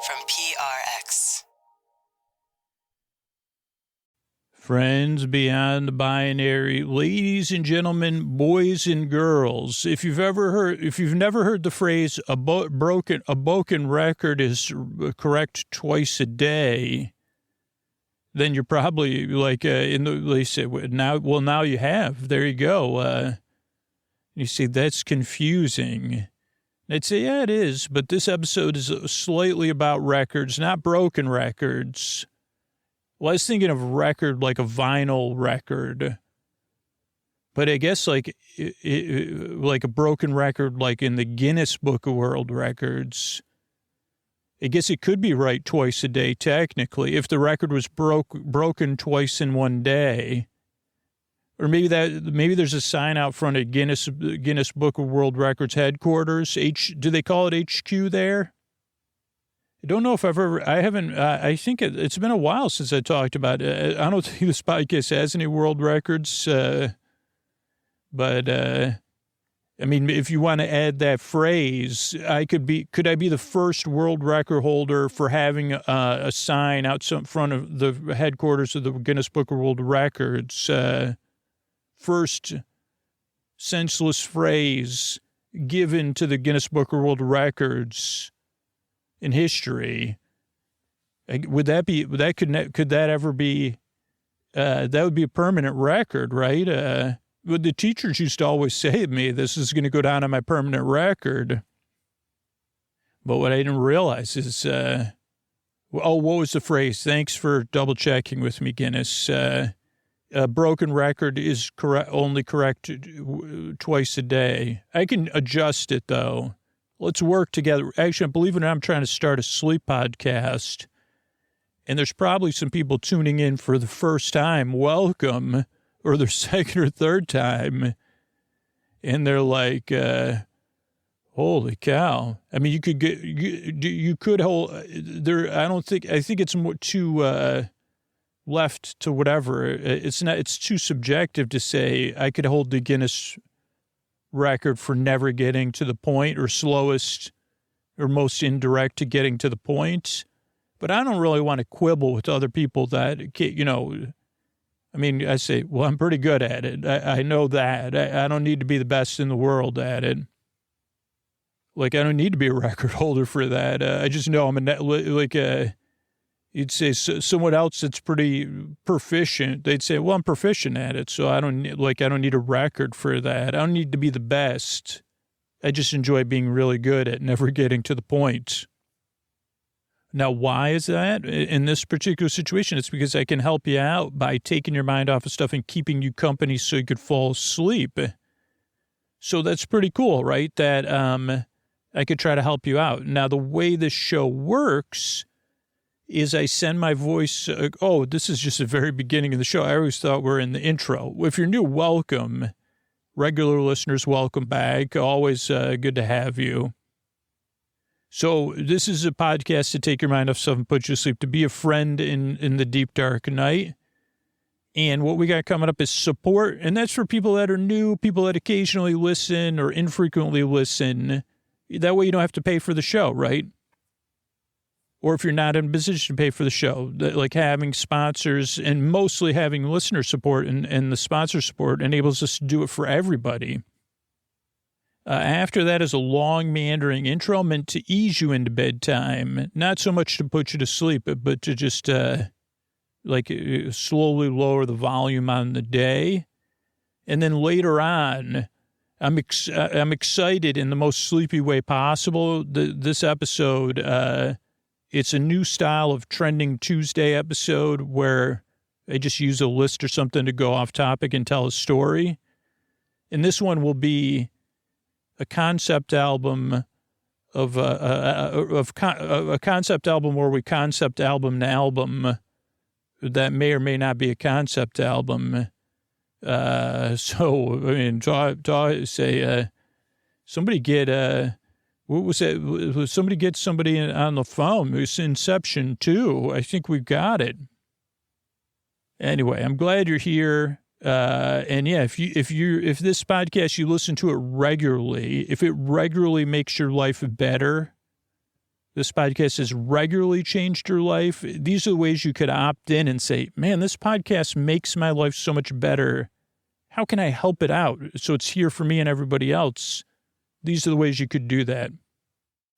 from PRX. Friends beyond the binary, ladies and gentlemen, boys and girls, if you've never heard the phrase a broken record is correct twice a day, then you're probably like they say now you have. There you go. You see, that's confusing. I'd say, yeah, it is, but this episode is slightly about records, not broken records. Well, I was thinking of record like a vinyl record, but I guess like like a broken record, like in the Guinness Book of World Records. I guess it could be right twice a day, technically, if the record was broken twice in one day. Or maybe there's a sign out front of Guinness Book of World Records headquarters. Do they call it HQ there? I don't know if I think it's been a while since I talked about it. I don't think this podcast has any world records, but I mean, if you want to add that phrase, could I be the first world record holder for having a sign out in front of the headquarters of the Guinness Book of World Records, first senseless phrase given to the Guinness Book of World Records in history? Could that ever be, that would be a permanent record, right? What the teachers used to always say to me, this is going to go down on my permanent record. But what I didn't realize is, what was the phrase? Thanks for double checking with me, Guinness. A broken record is only correct twice a day. I can adjust it, though. Let's work together. Actually, believe it or not, I'm trying to start a sleep podcast. And there's probably some people tuning in for the first time. Welcome. Or their second or third time. And they're like, holy cow. I mean, you could hold there. I think it's more too left to whatever. It's too subjective to say I could hold the Guinness record for never getting to the point, or slowest or most indirect to getting to the point. But I don't really want to quibble with other people that, I mean, I say, well, I'm pretty good at it. I know that. I don't need to be the best in the world at it. Like, I don't need to be a record holder for that. I just know I'm you'd say someone else that's pretty proficient. They'd say, well, I'm proficient at it, so I don't need a record for that. I don't need to be the best. I just enjoy being really good at never getting to the point. Now, why is that? In this particular situation, it's because I can help you out by taking your mind off of stuff and keeping you company so you could fall asleep. So that's pretty cool, right? That I could try to help you out. Now, the way this show works is I send my voice. This is just the very beginning of the show. I always thought we're in the intro. If you're new, welcome. Regular listeners, welcome back. Always good to have you. So this is a podcast to take your mind off stuff and put you to sleep, to be a friend in the deep, dark night. And what we got coming up is support. And that's for people that are new, people that occasionally listen or infrequently listen. That way you don't have to pay for the show, right? Or if you're not in a position to pay for the show, like having sponsors and mostly having listener support and the sponsor support enables us to do it for everybody. After that is a long, meandering intro meant to ease you into bedtime. Not so much to put you to sleep, but to just slowly lower the volume on the day. And then later on, I'm excited in the most sleepy way possible. This episode, it's a new style of Trending Tuesday episode where I just use a list or something to go off topic and tell a story. And this one will be a concept album of a concept album where we concept album an album that may or may not be a concept album. So I mean, somebody get what was it? Somebody get somebody on the phone. It was Inception 2. I think we've got it. Anyway, I'm glad you're here. And yeah, if this podcast, you listen to it regularly, if it regularly makes your life better, this podcast has regularly changed your life, these are the ways you could opt in and say, man, this podcast makes my life so much better. How can I help it out so it's here for me and everybody else? These are the ways you could do that.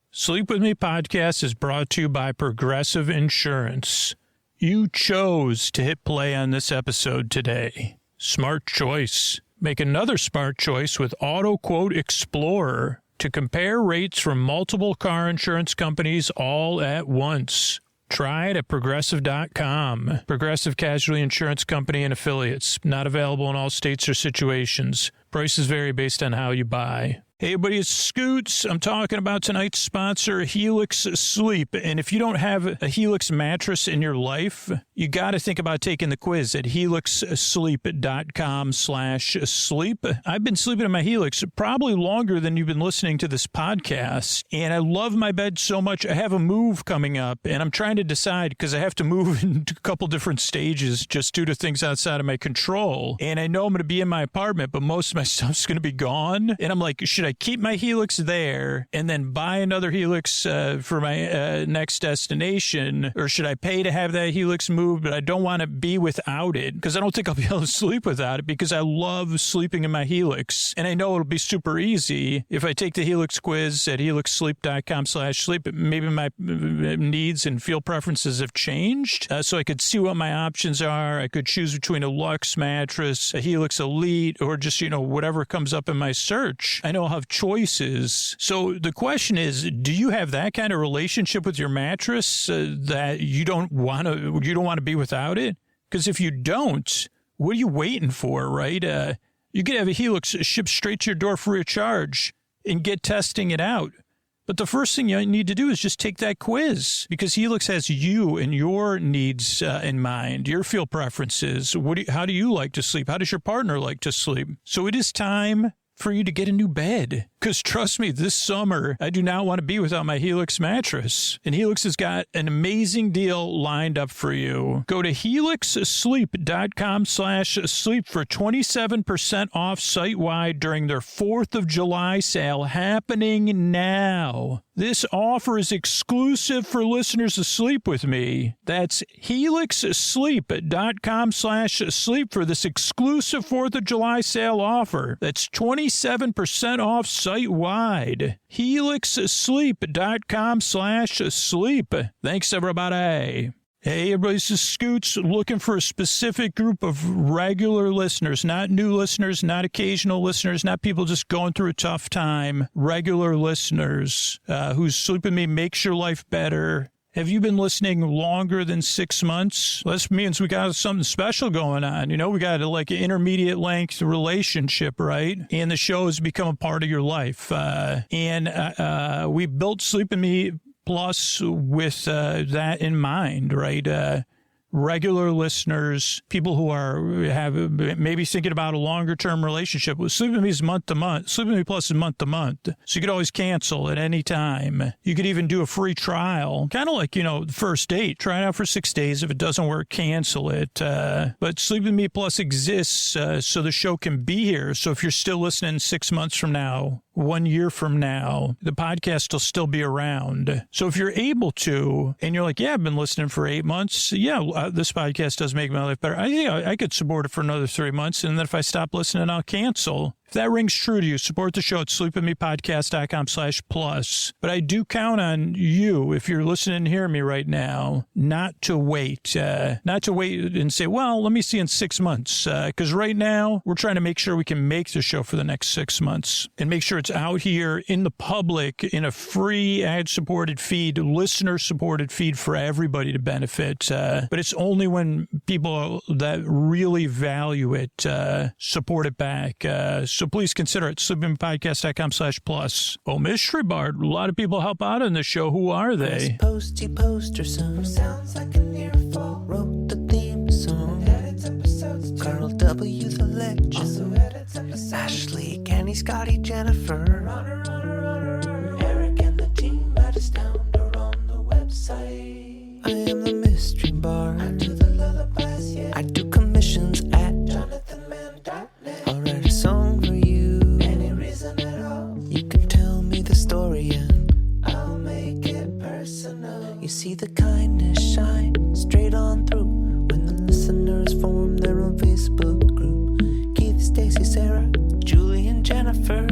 Sleep With Me podcast is brought to you by Progressive Insurance. You chose to hit play on this episode today. Smart choice. Make another smart choice with Auto Quote Explorer to compare rates from multiple car insurance companies all at once. Try it at Progressive.com. Progressive Casualty Insurance Company and Affiliates. Not available in all states or situations. Prices vary based on how you buy. Hey, everybody, it's Scoots. I'm talking about tonight's sponsor, Helix Sleep. And if you don't have a Helix mattress in your life, you got to think about taking the quiz at helixsleep.com/sleep. I've been sleeping in my Helix probably longer than you've been listening to this podcast. And I love my bed so much. I have a move coming up, and I'm trying to decide because I have to move in a couple different stages just due to things outside of my control. And I know I'm going to be in my apartment, but most of my stuff's going to be gone. And I'm like, should I keep my Helix there and then buy another Helix for my next destination? Or should I pay to have that Helix moved, but I don't want to be without it because I don't think I'll be able to sleep without it because I love sleeping in my Helix. And I know it'll be super easy if I take the Helix quiz at helixsleep.com/sleep. Maybe my needs and feel preferences have changed. So I could see what my options are. I could choose between a Luxe mattress, a Helix Elite, or just, whatever comes up in my search. I know I'll have choices. So the question is, do you have that kind of relationship with your mattress that you don't want to be without it? Because if you don't, what are you waiting for, right? You could have a Helix shipped straight to your door free of charge and get testing it out. But the first thing you need to do is just take that quiz because Helix has you and your needs in mind, your feel preferences. How do you like to sleep? How does your partner like to sleep? So it is time for you to get a new bed. Because trust me, this summer, I do not want to be without my Helix mattress. And Helix has got an amazing deal lined up for you. Go to helixsleep.com/sleep for 27% off site-wide during their 4th of July sale happening now. This offer is exclusive for listeners of Sleep With Me. That's helixsleep.com/sleep for this exclusive 4th of July sale offer. That's 27% off site-wide. helixsleep.com/sleep. Thanks, everybody. Hey, everybody, this is Scoots looking for a specific group of regular listeners, not new listeners, not occasional listeners, not people just going through a tough time. Regular listeners whose Sleep With Me makes your life better. Have you been listening longer than 6 months? That means we got something special going on. We got an intermediate length relationship, right? And the show has become a part of your life. And we built Sleep With Me Plus with that in mind, right? Regular listeners, people who have maybe thinking about a longer term relationship. Sleep With Me is month to month. Sleep With Me Plus is month to month. So you could always cancel at any time. You could even do a free trial, kind of like, the first date. Try it out for 6 days. If it doesn't work, cancel it. But Sleep With Me Plus exists so the show can be here. So if you're still listening 6 months from now, 1 year from now, the podcast will still be around. So if you're able to, and you're like, yeah, I've been listening for 8 months. Yeah, this podcast does make my life better. I could support it for another 3 months. And then if I stop listening, I'll cancel. If that rings true to you, support the show at sleepwithmepodcast.com/plus. But I do count on you, if you're listening and hearing me right now, not to wait and say, well, let me see in 6 months. Because right now, we're trying to make sure we can make the show for the next 6 months and make sure it's out here in the public in a free ad-supported feed, listener-supported feed for everybody to benefit. But it's only when people that really value it support it back. So please consider it. sleepwithmepodcast.com/plus. Oh, Mystery Bard. A lot of people help out on this show. Who are they? Posty poster son sounds like an earful. Wrote the theme song. Edits episodes. Carl W. the legend. Also edits episodes. Ashley, Kenny, Scotty, Jennifer. Runner. Eric and the team at Astound are on the website. I am the Mystery Bard. I do the lullabies, yeah. I do commissions at jonathanmann.net. I'll write a song for you. Any reason at all. You can tell me the story and I'll make it personal. You see the kindness shine straight on through when the listeners form their own Facebook group. Keith, Stacy, Sarah, Julie, and Jennifer.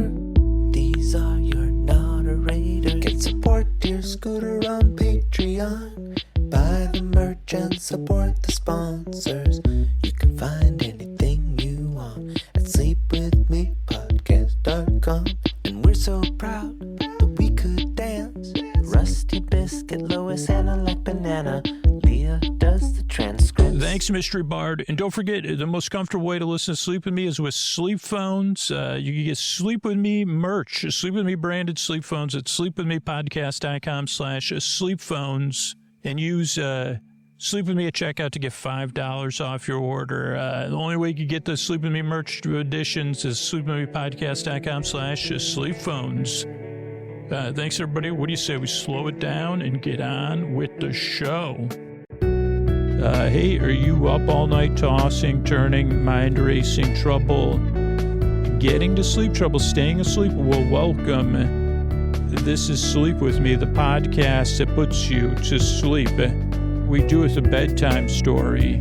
These are your moderators. Get support dear Scooter on Patreon. Buy the merch and support the sponsors. You can find anything you want at sleepwithmepodcast.com. And we're so proud that we could dance. Rusty Biscuit, Lois, Anna like banana. Leah does the transcripts. Thanks, Mystery Bard. And don't forget, the most comfortable way to listen to Sleep With Me is with sleep phones. You can get Sleep With Me merch, Sleep With Me branded sleep phones at sleepwithmepodcast.com/sleep-phones. And use Sleep With Me at checkout to get $5 off your order. The only way you can get the Sleep With Me merch editions is sleepwithmepodcast.com/sleep-phones. Thanks, everybody. What do you say we slow it down and get on with the show? Hey, are you up all night tossing, turning, mind racing, trouble, getting to sleep, trouble staying asleep? Well, welcome. This is Sleep With Me, the podcast that puts you to sleep. We do it a bedtime story.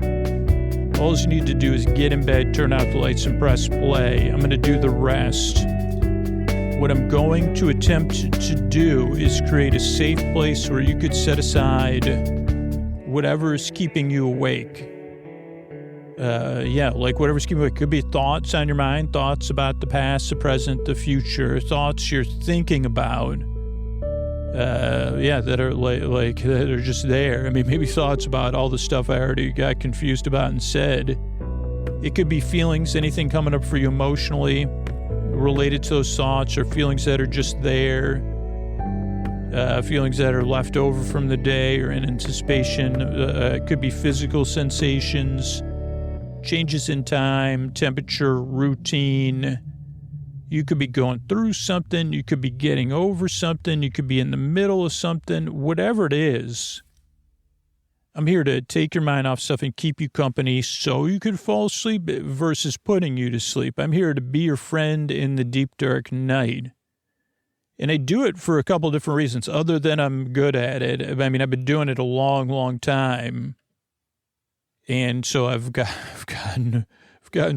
All you need to do is get in bed, turn out the lights, and press play. I'm going to do the rest. What I'm going to attempt to do is create a safe place where you could set aside whatever is keeping you awake. Like whatever's keeping you awake. Could be thoughts on your mind, thoughts about the past, the present, the future, thoughts you're thinking about. That are like that are just there. I mean, maybe thoughts about all the stuff I already got confused about and said. It could be feelings, anything coming up for you emotionally related to those thoughts, or feelings that are just there, feelings that are left over from the day or in anticipation. It could be physical sensations, changes in time, temperature, routine. You could be going through something. You could be getting over something. You could be in the middle of something. Whatever it is, I'm here to take your mind off stuff and keep you company so you can fall asleep versus putting you to sleep. I'm here to be your friend in the deep, dark night. And I do it for a couple of different reasons, other than I'm good at it. I mean, I've been doing it a long, long time. And so I've gotten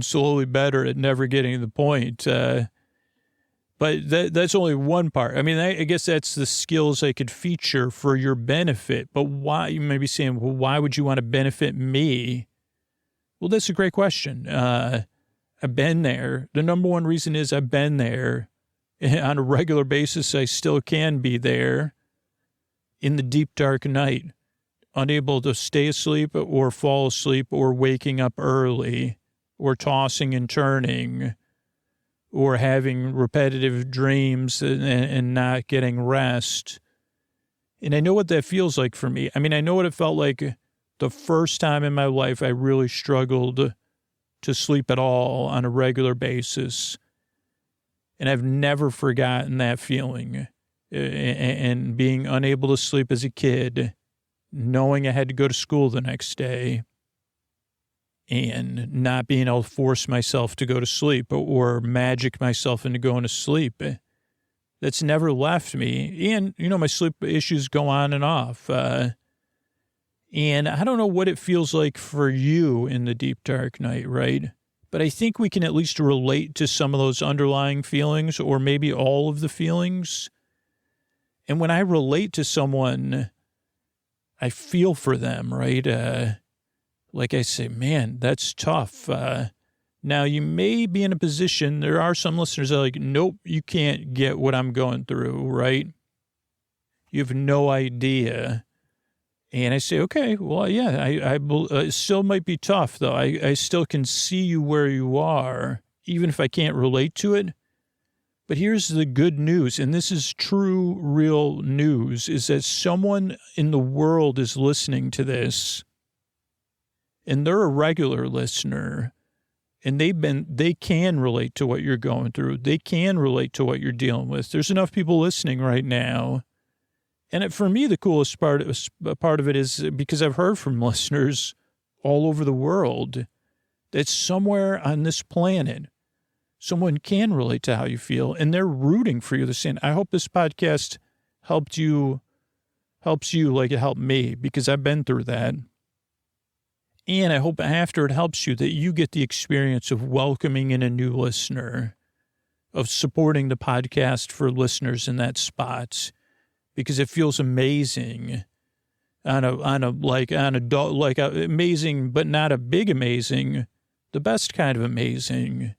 slowly better at never getting to the point. But that's only one part. I mean, I guess that's the skills I could feature for your benefit. But why? You may be saying, well, why would you want to benefit me? Well, that's a great question. I've been there. The number one reason is I've been there. On a regular basis, I still can be there in the deep, dark night, unable to stay asleep or fall asleep or waking up early or tossing and turning, or having repetitive dreams and not getting rest. And I know what that feels like for me. I mean, I know what it felt like the first time in my life I really struggled to sleep at all on a regular basis. And I've never forgotten that feeling. And being unable to sleep as a kid, knowing I had to go to school the next day, and not being able to force myself to go to sleep or magic myself into going to sleep. That's never left me. And, my sleep issues go on and off. And I don't know what it feels like for you in the deep, dark night, right? But I think we can at least relate to some of those underlying feelings, or maybe all of the feelings. And when I relate to someone, I feel for them, right? Like I say, man, that's tough. Now, you may be in a position, there are some listeners that are like, nope, you can't get what I'm going through, right? You have no idea. And I say, okay, well, yeah, it still might be tough, though. I still can see you where you are, even if I can't relate to it. But here's the good news, and this is true, real news, is that someone in the world is listening to this. And they're a regular listener, and they can relate to what you're going through. They can relate to what you're dealing with. There's enough people listening right now. And for me, the coolest part of it is because I've heard from listeners all over the world that somewhere on this planet, someone can relate to how you feel, and they're rooting for you. They're saying, I hope this podcast helped you helps you like it helped me, because I've been through that. And I hope after it helps you that you get the experience of welcoming in a new listener, of supporting the podcast for listeners in that spot, because it feels amazing amazing, but not a big amazing, the best kind of amazing,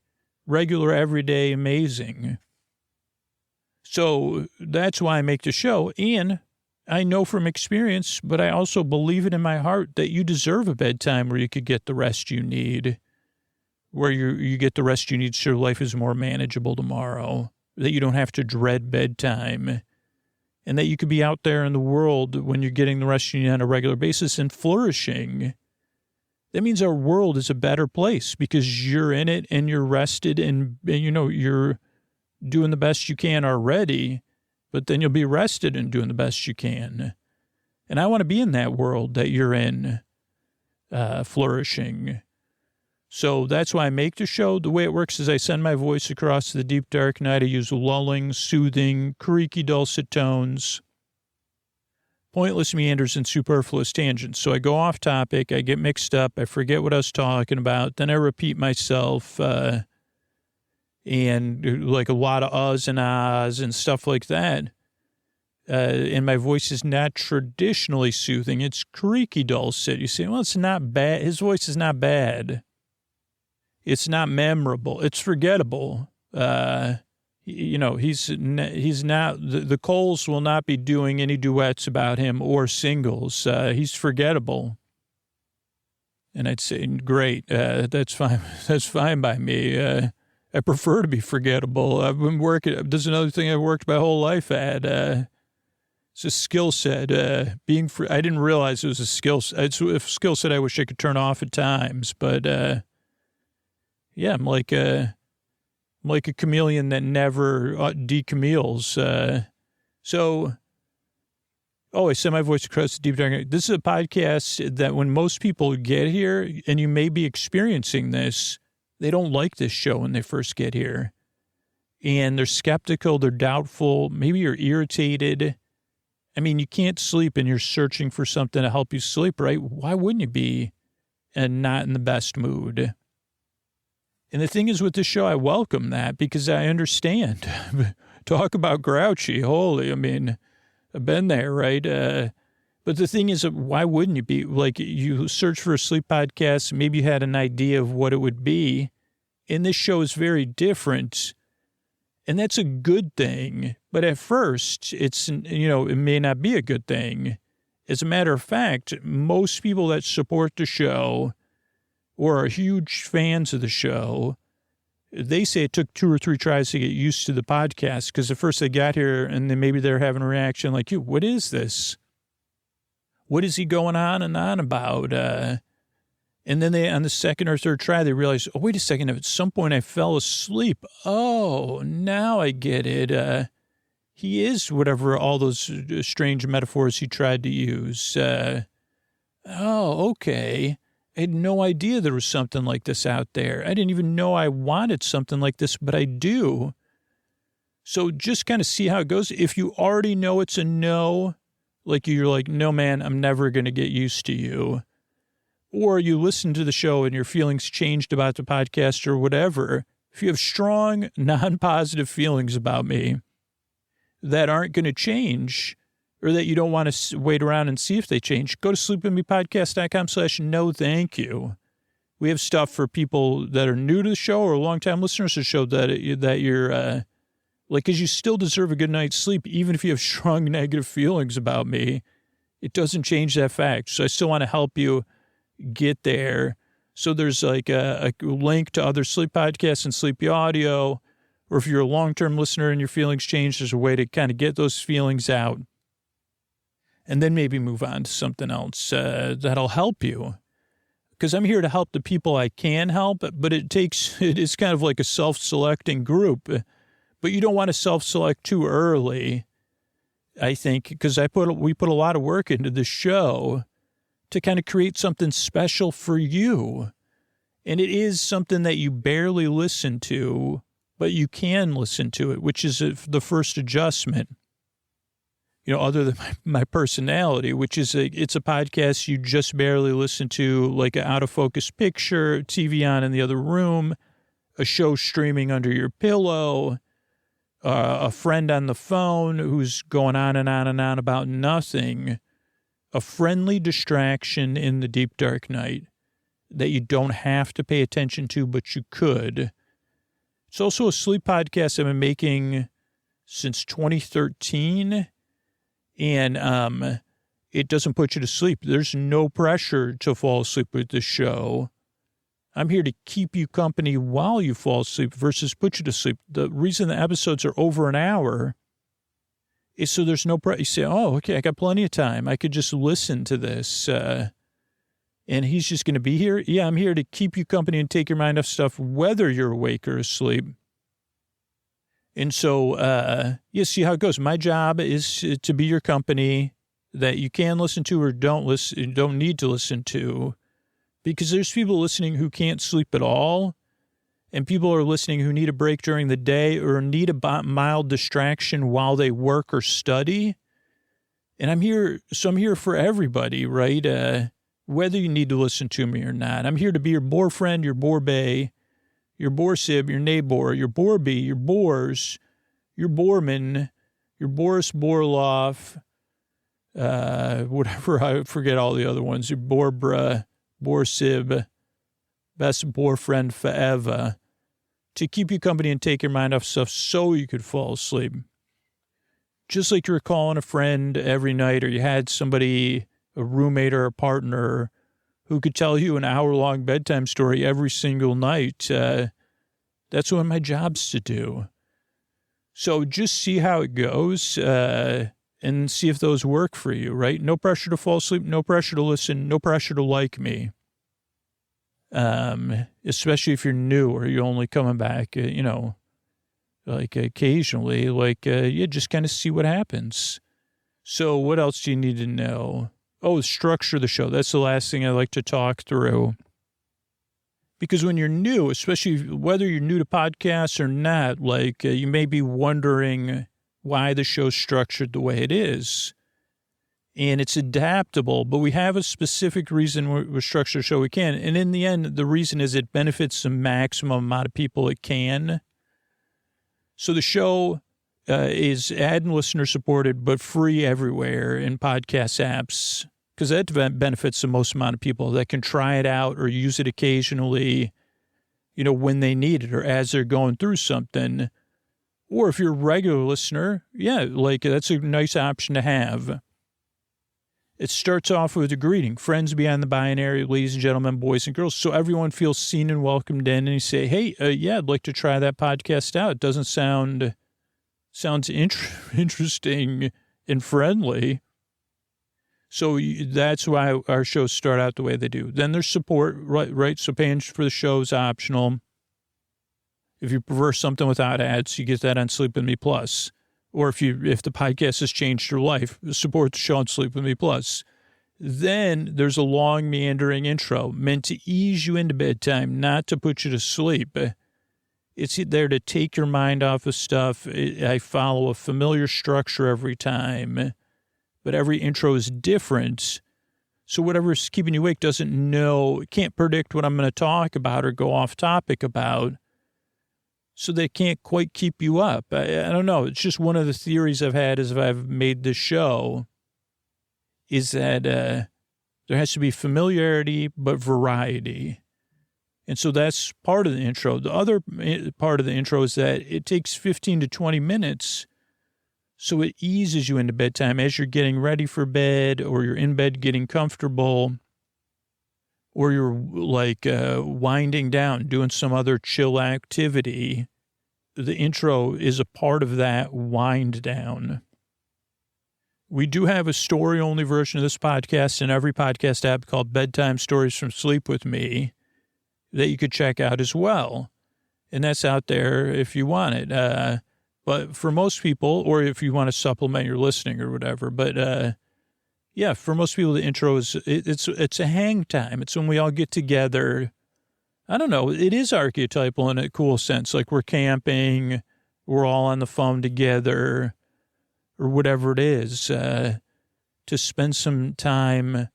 regular, everyday amazing. So that's why I make the show. And I know from experience, but I also believe it in my heart that you deserve a bedtime where you could get the rest you need, where you get the rest you need so your life is more manageable tomorrow, that you don't have to dread bedtime, and that you could be out there in the world when you're getting the rest you need on a regular basis and flourishing. That means our world is a better place because you're in it and you're rested and you're doing the best you can already, but then you'll be rested and doing the best you can. And I want to be in that world that you're in, flourishing. So that's why I make the show. The way it works is I send my voice across the deep, dark night. I use lulling, soothing, creaky, dulcet tones, pointless meanders, and superfluous tangents. So I go off topic. I get mixed up. I forget what I was talking about. Then I repeat myself, and like a lot of uhs and ahs and stuff like that. And my voice is not traditionally soothing. It's creaky, dulcet. You say, well, it's not bad. His voice is not bad. It's not memorable. It's forgettable. He's not, the Coles will not be doing any duets about him or singles. He's forgettable. And I'd say, great. That's fine. That's fine by me. I prefer to be forgettable. I've been working. There's another thing I've worked my whole life at. It's a skill set. I didn't realize it was a skill set. It's a skill set I wish I could turn off at times, but, yeah, I'm like a chameleon that never dechameleons. I send my voice across the deep dark. This is a podcast that when most people get here, and you may be experiencing this, they don't like this show when they first get here. And they're skeptical, they're doubtful, maybe you're irritated. I mean, you can't sleep and you're searching for something to help you sleep, right? Why wouldn't you be not in the best mood? And the thing is with this show, I welcome that because I understand. Talk about grouchy. Holy, I mean, I've been there, right? But the thing is, why wouldn't you be? Like, you search for a sleep podcast, maybe you had an idea of what it would be. And this show is very different. And that's a good thing. But at first, it may not be a good thing. As a matter of fact, most people that support the show or are huge fans of the show, they say it took 2 or 3 tries to get used to the podcast because at first they got here and then maybe they're having a reaction like, what is this? What is he going on and on about? And then on the second or third try, they realize, oh, wait a second. At some point I fell asleep. Oh, now I get it. He is whatever, all those strange metaphors he tried to use. Okay. I had no idea there was something like this out there. I didn't even know I wanted something like this, but I do. So just kind of see how it goes. If you already know it's a no, like you're like, no, man, I'm never going to get used to you. Or you listen to the show and your feelings changed about the podcast or whatever. If you have strong, non-positive feelings about me that aren't going to change, or that you don't want to wait around and see if they change, go to sleepwithmepodcast.com/no thank you. We have stuff for people that are new to the show or longtime listeners to the show that you're, because you still deserve a good night's sleep, even if you have strong negative feelings about me. It doesn't change that fact. So I still want to help you get there. So there's like a link to other sleep podcasts and Sleepy Audio, or if you're a long-term listener and your feelings change, there's a way to kind of get those feelings out. And then maybe move on to something else that'll help you. Because I'm here to help the people I can help, but it is kind of like a self-selecting group. But you don't want to self-select too early, I think, because we put a lot of work into the show to kind of create something special for you. And it is something that you barely listen to, but you can listen to it, which is the first adjustment. other than my personality, which is it's a podcast you just barely listen to, like an out of focus picture, TV on in the other room, a show streaming under your pillow, a friend on the phone who's going on and on and on about nothing, a friendly distraction in the deep dark night that you don't have to pay attention to, but you could. It's also a sleep podcast I've been making since 2013, and it doesn't put you to sleep. There's no pressure to fall asleep with the show. I'm here to keep you company while you fall asleep versus put you to sleep. The reason the episodes are over an hour is so there's no pressure. You say, oh, okay, I got plenty of time. I could just listen to this. And he's just going to be here. Yeah, I'm here to keep you company and take your mind off stuff, whether you're awake or asleep. And so, see how it goes. My job is to be your company that you can listen to or don't need to listen to, because there's people listening who can't sleep at all, and people are listening who need a break during the day or need a mild distraction while they work or study. And I'm here for everybody, right? Whether you need to listen to me or not. I'm here to be your boar friend, your boar bay, your boar sib, your neighbor, your boar bee, your boars, your boarman, your Boris Borloff, whatever, I forget all the other ones, your borbra, boar sib, best boar friend forever, to keep you company and take your mind off stuff so you could fall asleep. Just like you were calling a friend every night, or you had somebody, a roommate or a partner, who could tell you an hour-long bedtime story every single night. That's what my job's to do. So just see how it goes and see if those work for you, right? No pressure to fall asleep, no pressure to listen, no pressure to like me. Especially if you're new or you're only coming back, like occasionally, just kind of see what happens. So what else do you need to know? Oh, structure the show. That's the last thing I like to talk through. Because when you're new, especially whether you're new to podcasts or not, you may be wondering why the show's structured the way it is. And it's adaptable, but we have a specific reason we're structured the show we can. And in the end, the reason is it benefits the maximum amount of people it can. So the show is ad and listener supported, but free everywhere in podcast apps, because that benefits the most amount of people that can try it out or use it occasionally, when they need it or as they're going through something. Or if you're a regular listener, that's a nice option to have. It starts off with a greeting. Friends beyond the binary, ladies and gentlemen, boys and girls. So everyone feels seen and welcomed in, and you say, hey, I'd like to try that podcast out. It doesn't sounds interesting and friendly. So that's why our shows start out the way they do. Then there's support, right? So paying for the show is optional. If you prefer something without ads, you get that on Sleep With Me Plus. Or if the podcast has changed your life, support the show on Sleep With Me Plus. Then there's a long, meandering intro meant to ease you into bedtime, not to put you to sleep. It's there to take your mind off of stuff. I follow a familiar structure every time, but every intro is different. So whatever's keeping you awake can't predict what I'm going to talk about or go off topic about. So they can't quite keep you up. I don't know. It's just one of the theories I've had as I've made this show is that there has to be familiarity, but variety. And so that's part of the intro. The other part of the intro is that it takes 15 to 20 minutes. So it eases you into bedtime as you're getting ready for bed, or you're in bed getting comfortable, or you're winding down, doing some other chill activity. The intro is a part of that wind down. We do have a story-only version of this podcast in every podcast app called Bedtime Stories from Sleep With Me that you could check out as well. And that's out there if you want it. But for most people, or if you want to supplement your listening or whatever, but for most people, the intro is, it's a hang time. It's when we all get together. I don't know. It is archetypal in a cool sense. Like we're camping, we're all on the phone together, or whatever it is, to spend some time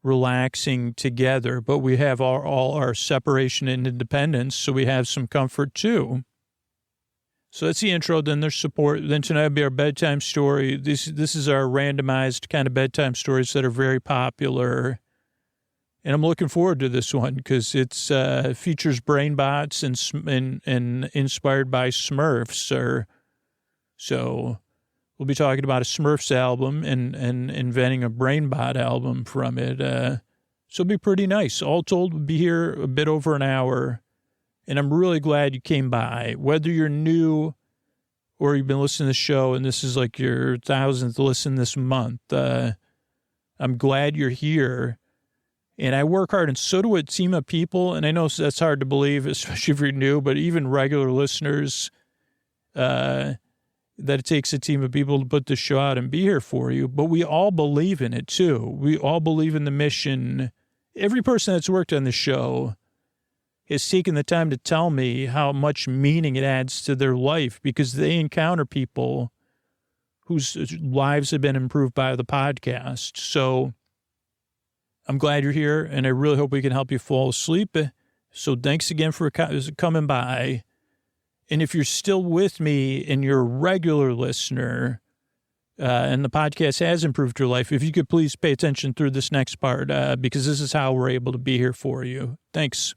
relaxing together. But we have all our separation and independence, so we have some comfort too. So that's the intro. Then there's support. Then tonight will be our bedtime story. This is our randomized kind of bedtime stories that are very popular. And I'm looking forward to this one because it's features Brainbots and inspired by Smurfs. So we'll be talking about a Smurfs album and inventing a Brainbot album from it. So it'll be pretty nice. All told, we'll be here a bit over an hour. And I'm really glad you came by. Whether you're new or you've been listening to the show and this is like your 1,000th listen this month, I'm glad you're here. And I work hard, and so do a team of people. And I know that's hard to believe, especially if you're new, but even regular listeners, that it takes a team of people to put the show out and be here for you. But we all believe in it, too. We all believe in the mission. Every person that's worked on the show has taken the time to tell me how much meaning it adds to their life because they encounter people whose lives have been improved by the podcast. So I'm glad you're here, and I really hope we can help you fall asleep. So thanks again for coming by. And if you're still with me and you're a regular listener, and the podcast has improved your life, if you could please pay attention through this next part, because this is how we're able to be here for you. Thanks.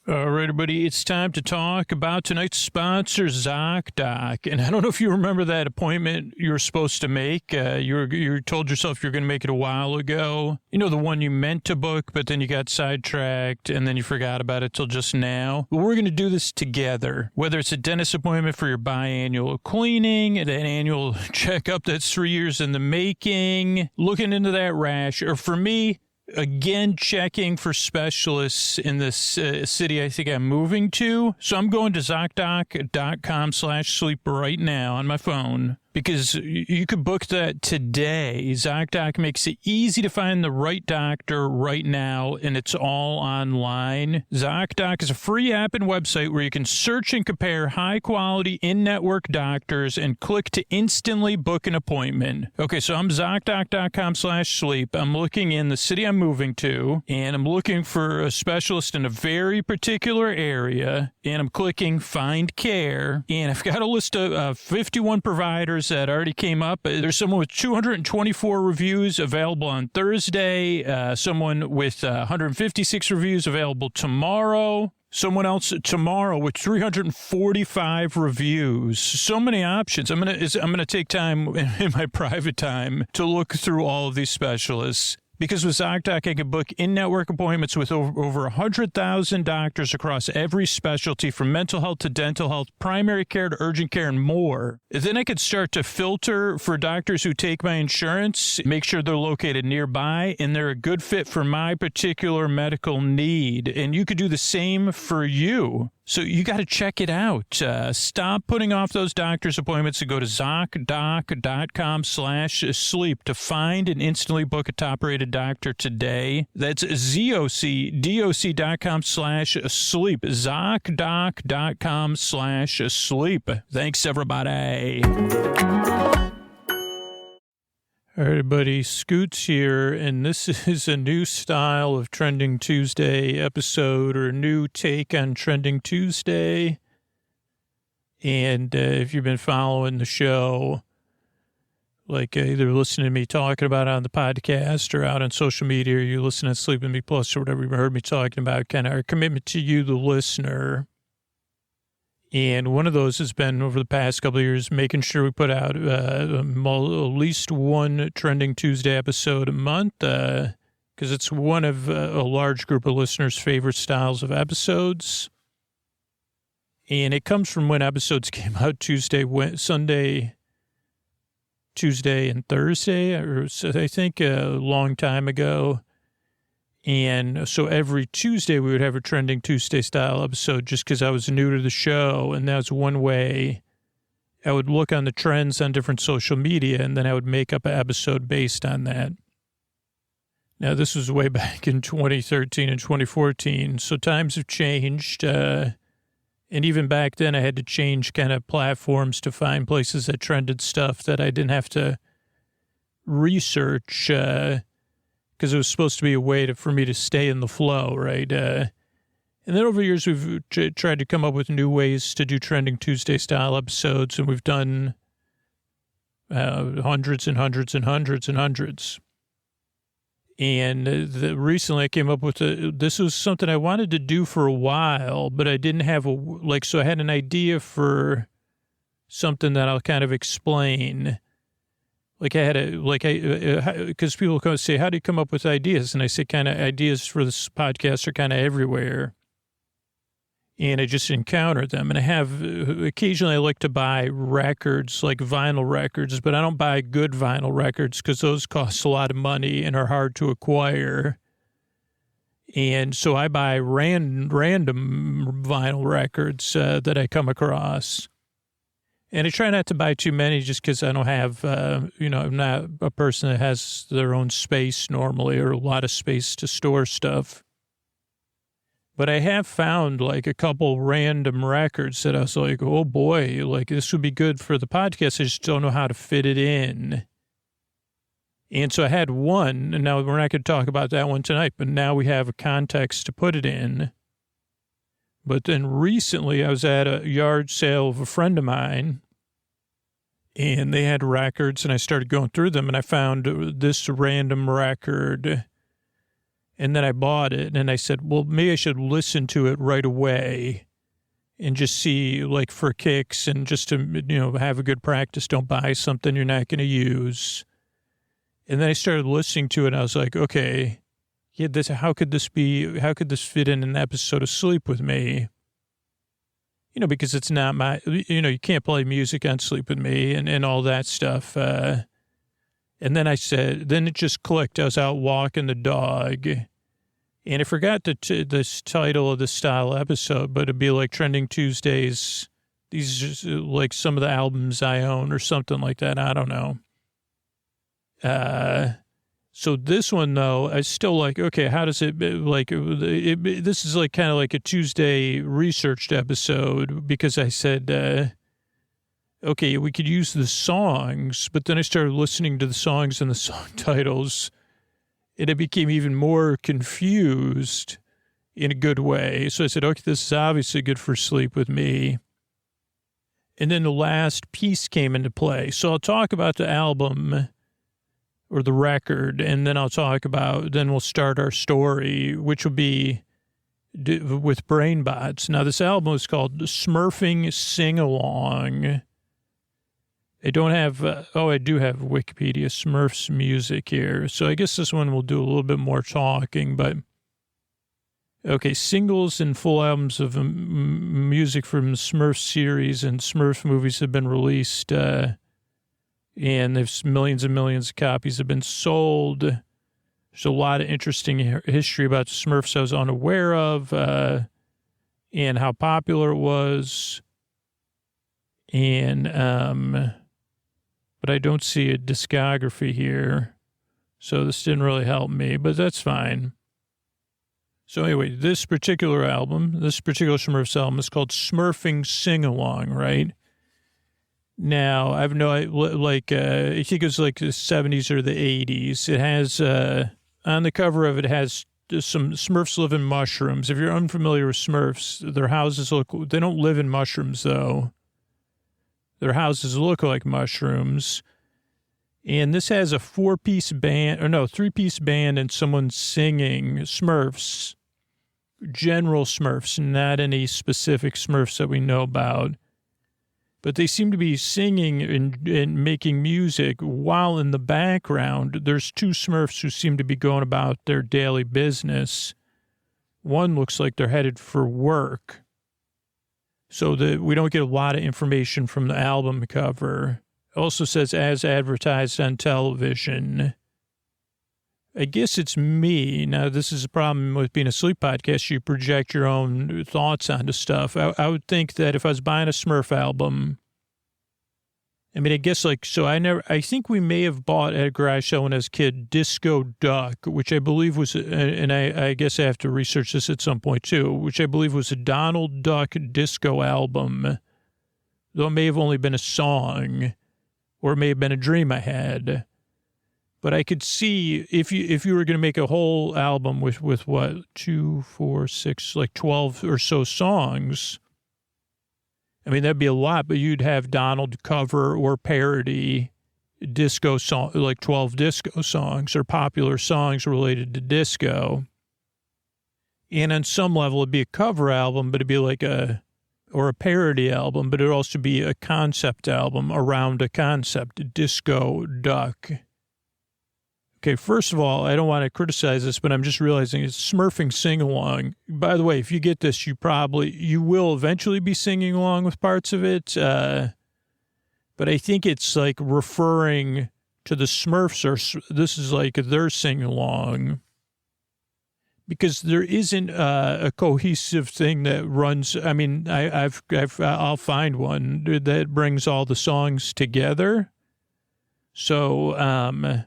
All right, everybody, it's time to talk about tonight's sponsor, ZocDoc. And I don't know if you remember that appointment you were supposed to make. You told yourself you were going to make it a while ago. You know, the one you meant to book, but then you got sidetracked, and then you forgot about it till just now. But we're going to do this together, whether it's a dentist appointment for your biannual cleaning, an annual checkup that's 3 years in the making, looking into that rash, or for me, again, checking for specialists in this city I think I'm moving to. So I'm going to ZocDoc.com/sleep right now on my phone because you could book that today. ZocDoc makes it easy to find the right doctor right now, and it's all online. ZocDoc is a free app and website where you can search and compare high-quality in-network doctors and click to instantly book an appointment. Okay, so I'm ZocDoc.com/sleep. I'm looking in the city I'm moving to, and I'm looking for a specialist in a very particular area, and I'm clicking Find Care, and I've got a list of 51 providers that already came up. There's someone with 224 reviews available on Thursday, someone with 156 reviews available tomorrow, someone else tomorrow with 345 reviews. So many options. I'm gonna take time in my private time to look through all of these specialists. Because with ZocDoc, I can book in-network appointments with over 100,000 doctors across every specialty, from mental health to dental health, primary care to urgent care, and more. Then I could start to filter for doctors who take my insurance, make sure they're located nearby, and they're a good fit for my particular medical need. And you could do the same for you. So you got to check it out. Stop putting off those doctor's appointments and go to ZocDoc.com/sleep to find and instantly book a top-rated doctor today. That's ZocDoc.com/sleep. ZocDoc.com/sleep. Thanks, everybody. All right, everybody, Scoots here, and this is a new style of Trending Tuesday episode, or a new take on Trending Tuesday. And if you've been following the show, like either listening to me talking about it on the podcast or out on social media, or you listen to Sleep With Me Plus or whatever you heard me talking about, kind of our commitment to you, the listener. And one of those has been, over the past couple of years, making sure we put out at least one Trending Tuesday episode a month, because it's one of a large group of listeners' favorite styles of episodes. And it comes from when episodes came out Sunday, Tuesday, and Thursday, or I think a long time ago. And so every Tuesday we would have a Trending Tuesday style episode, just because I was new to the show. And that was one way I would look on the trends on different social media, and then I would make up an episode based on that. Now, this was way back in 2013 and 2014. So times have changed. And And even back then, I had to change kind of platforms to find places that trended stuff that I didn't have to research because it was supposed to be a way for me to stay in the flow, right? And then over the years, we've tried to come up with new ways to do Trending Tuesday style episodes, and we've done hundreds and hundreds and hundreds and hundreds. And recently I came up with this was something I wanted to do for a while, but I didn't have so I had an idea for something that I'll kind of explain. Like I had because people come and say, how do you come up with ideas? And I say kind of ideas for this podcast are kind of everywhere. And I just encounter them. And I have, occasionally I like to buy records, like vinyl records, but I don't buy good vinyl records because those cost a lot of money and are hard to acquire. And so I buy random vinyl records that I come across. And I try not to buy too many just because I don't have, I'm not a person that has their own space normally or a lot of space to store stuff. But I have found like a couple random records that I was like, oh boy, like this would be good for the podcast. I just don't know how to fit it in. And so I had one, and now we're not going to talk about that one tonight, but now we have a context to put it in. But then recently I was at a yard sale of a friend of mine, and they had records, and I started going through them, and I found this random record. And then I bought it, and I said, well, maybe I should listen to it right away and just see, like, for kicks and just to, have a good practice. Don't buy something you're not going to use. And then I started listening to it, and I was like, okay, yeah, how could this fit in an episode of Sleep With Me? Because it's not you can't play music on Sleep With Me and all that stuff. And then then it just clicked. I was out walking the dog, and I forgot this title of the style episode, but it'd be like Trending Tuesdays. These are like some of the albums I own or something like that. I don't know. So this one though, I still like, okay, how does it this is like kind of like a Tuesday researched episode because I said, okay, we could use the songs, but then I started listening to the songs and the song titles, and I became even more confused in a good way. So I said, okay, this is obviously good for Sleep With Me. And then the last piece came into play. So I'll talk about the album or the record, and then then we'll start our story, which will be with Brainbots. Now, this album is called Smurfing Sing-Along. I don't have, I do have Wikipedia, Smurfs music here. So I guess this one will do a little bit more talking, but okay, singles and full albums of music from the Smurf series and Smurf movies have been released, and there's millions and millions of copies have been sold. There's a lot of interesting history about the Smurfs I was unaware of, and how popular it was. And, but I don't see a discography here, so this didn't really help me, but that's fine. So anyway, this particular Smurfs album is called Smurfing Sing-Along, right? Now, I think it was like the 70s or the 80s. It has, on the cover of it has some Smurfs live in mushrooms. If you're unfamiliar with Smurfs, their houses they don't live in mushrooms though. Their houses look like mushrooms. And this has a three-piece band and someone singing Smurfs. General Smurfs, not any specific Smurfs that we know about. But they seem to be singing and making music while in the background, there's two Smurfs who seem to be going about their daily business. One looks like they're headed for work. So we don't get a lot of information from the album cover. It also says, as advertised on television. I guess it's me. Now, this is a problem with being a sleep podcast. You project your own thoughts onto stuff. I would think that if I was buying a Smurf album, I mean, I guess I think we may have bought at a garage sale when I was a kid, Disco Duck, which I believe was, and I guess I have to research this at some point too, which I believe was a Donald Duck disco album, though it may have only been a song, or it may have been a dream I had. But I could see if you were going to make a whole album with what, 2, 4, 6, like 12 or so songs, I mean, that'd be a lot, but you'd have Donald cover or parody disco song, like 12 disco songs or popular songs related to disco. And on some level, it'd be a cover album, but it'd be like a parody album, but it'd also be a concept album around a concept, Disco Duck. Okay, first of all, I don't want to criticize this, but I'm just realizing it's Smurfing sing-along. By the way, if you get this, you will eventually be singing along with parts of it. But I think it's like referring to the Smurfs, or this is like their sing-along. Because there isn't a cohesive thing that runs. I mean, I'll find one that brings all the songs together. So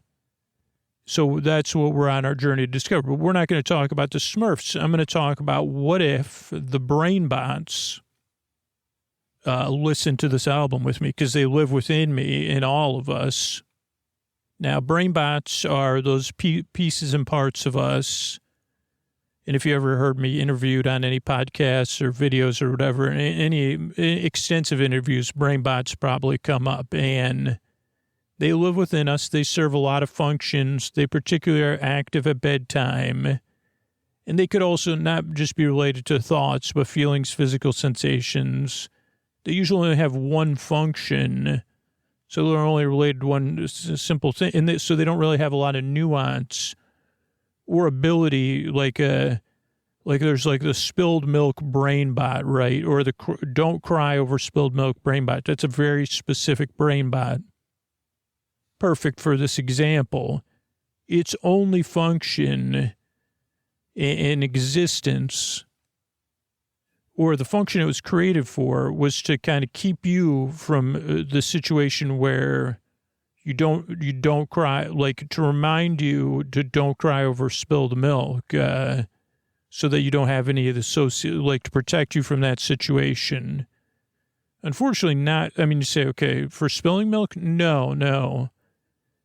that's what we're on our journey to discover. But we're not going to talk about the Smurfs. I'm going to talk about what if the Brainbots listen to this album with me, because they live within me and all of us. Now, Brainbots are those pieces and parts of us. And if you ever heard me interviewed on any podcasts or videos or whatever, any extensive interviews, Brainbots probably come up. And they live within us. They serve a lot of functions. They particularly are active at bedtime. And they could also not just be related to thoughts, but feelings, physical sensations. They usually only have one function. So they're only related to one simple thing. And so they don't really have a lot of nuance or ability, like there's like the spilled milk Brainbot, right? Or the don't cry over spilled milk Brainbot. That's a very specific Brainbot. Perfect for this example. Its only function in existence, or the function it was created for, was to kind of keep you from the situation where you don't cry, like to remind you to don't cry over spilled milk, so that you don't have any of the like to protect you from that situation. Unfortunately, not. I mean, you say, okay, for spilling milk, no.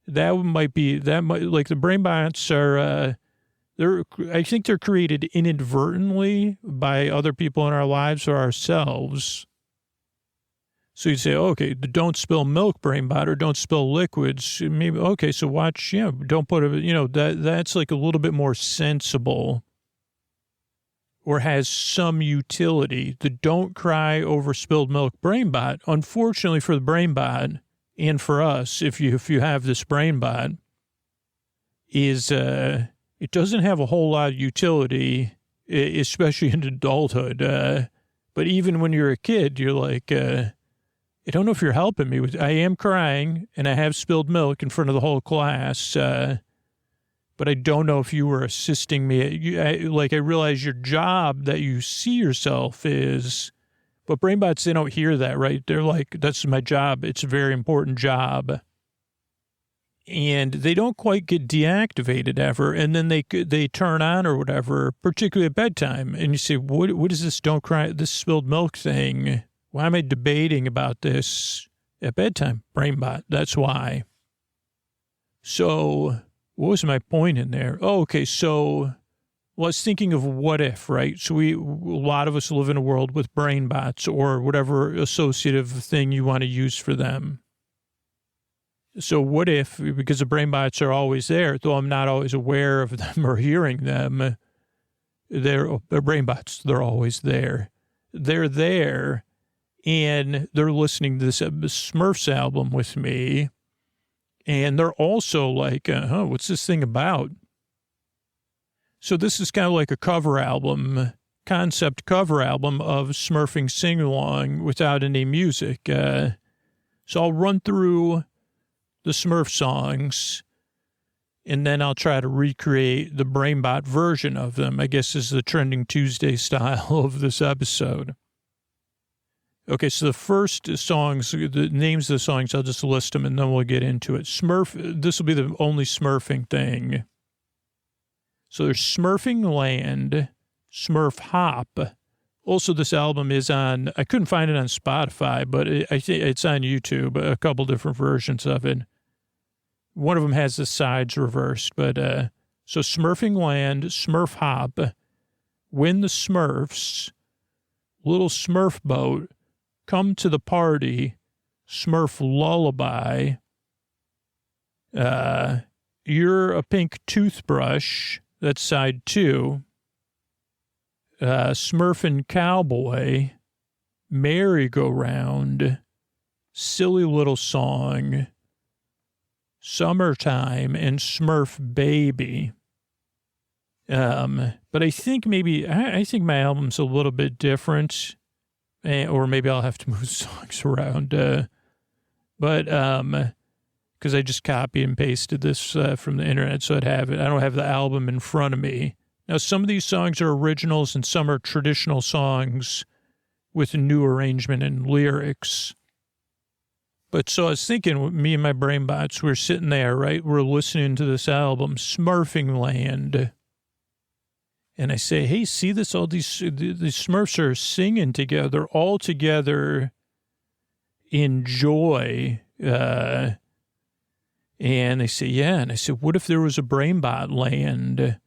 That might like the Brainbots are, I think they're created inadvertently by other people in our lives or ourselves. So you'd say, okay, don't spill milk Brainbot, or don't spill liquids. Maybe, okay, so watch, don't put that's like a little bit more sensible or has some utility. The don't cry over spilled milk Brainbot, unfortunately for the Brainbot, and for us, if you have this Brainbot, is it doesn't have a whole lot of utility, especially in adulthood. But even when you're a kid, you're like, I don't know if you're helping me with. I am crying, and I have spilled milk in front of the whole class. But I don't know if you were assisting me. I realize your job that you see yourself is. But Brainbots, they don't hear that, right? They're like, that's my job. It's a very important job. And they don't quite get deactivated ever. And then they turn on or whatever, particularly at bedtime. And you say, what is this don't cry, this spilled milk thing? Why am I debating about this at bedtime? Brainbot, that's why. So what was my point in there? Oh, okay, so... Well, I was thinking of what if, right? So a lot of us live in a world with Brainbots or whatever associative thing you want to use for them. So what if, because the Brainbots are always there, though I'm not always aware of them or hearing them, they're Brainbots, they're always there. They're there, and they're listening to this Smurfs album with me, and they're also like, what's this thing about? So this is kind of like a cover album, concept cover album of Smurfing sing-along without any music. So I'll run through the Smurf songs, and then I'll try to recreate the Brainbot version of them, I guess is the Trending Tuesday style of this episode. Okay, so the first songs, the names of the songs, I'll just list them and then we'll get into it. This will be the only Smurfing thing. So there's Smurfing Land, Smurf Hop. Also, this album is on, I couldn't find it on Spotify, but I think it's on YouTube, a couple different versions of it. One of them has the sides reversed, but so Smurfing Land, Smurf Hop, Win the Smurfs, Little Smurf Boat, Come to the Party, Smurf Lullaby, You're a Pink Toothbrush, that's side 2, Smurfin' Cowboy, Merry-Go-Round, Silly Little Song, Summertime, and Smurf Baby. But I think I think my album's a little bit different, or maybe I'll have to move songs around. But because I just copied and pasted this from the internet, so I don't have the album in front of me. Now, some of these songs are originals and some are traditional songs with a new arrangement and lyrics. But so I was thinking, me and my Brainbots, we're sitting there, right? We're listening to this album, Smurfing Land. And I say, hey, see this? All these Smurfs are singing together, all together in joy. And they say, yeah. And I said, what if there was a Brainbot Land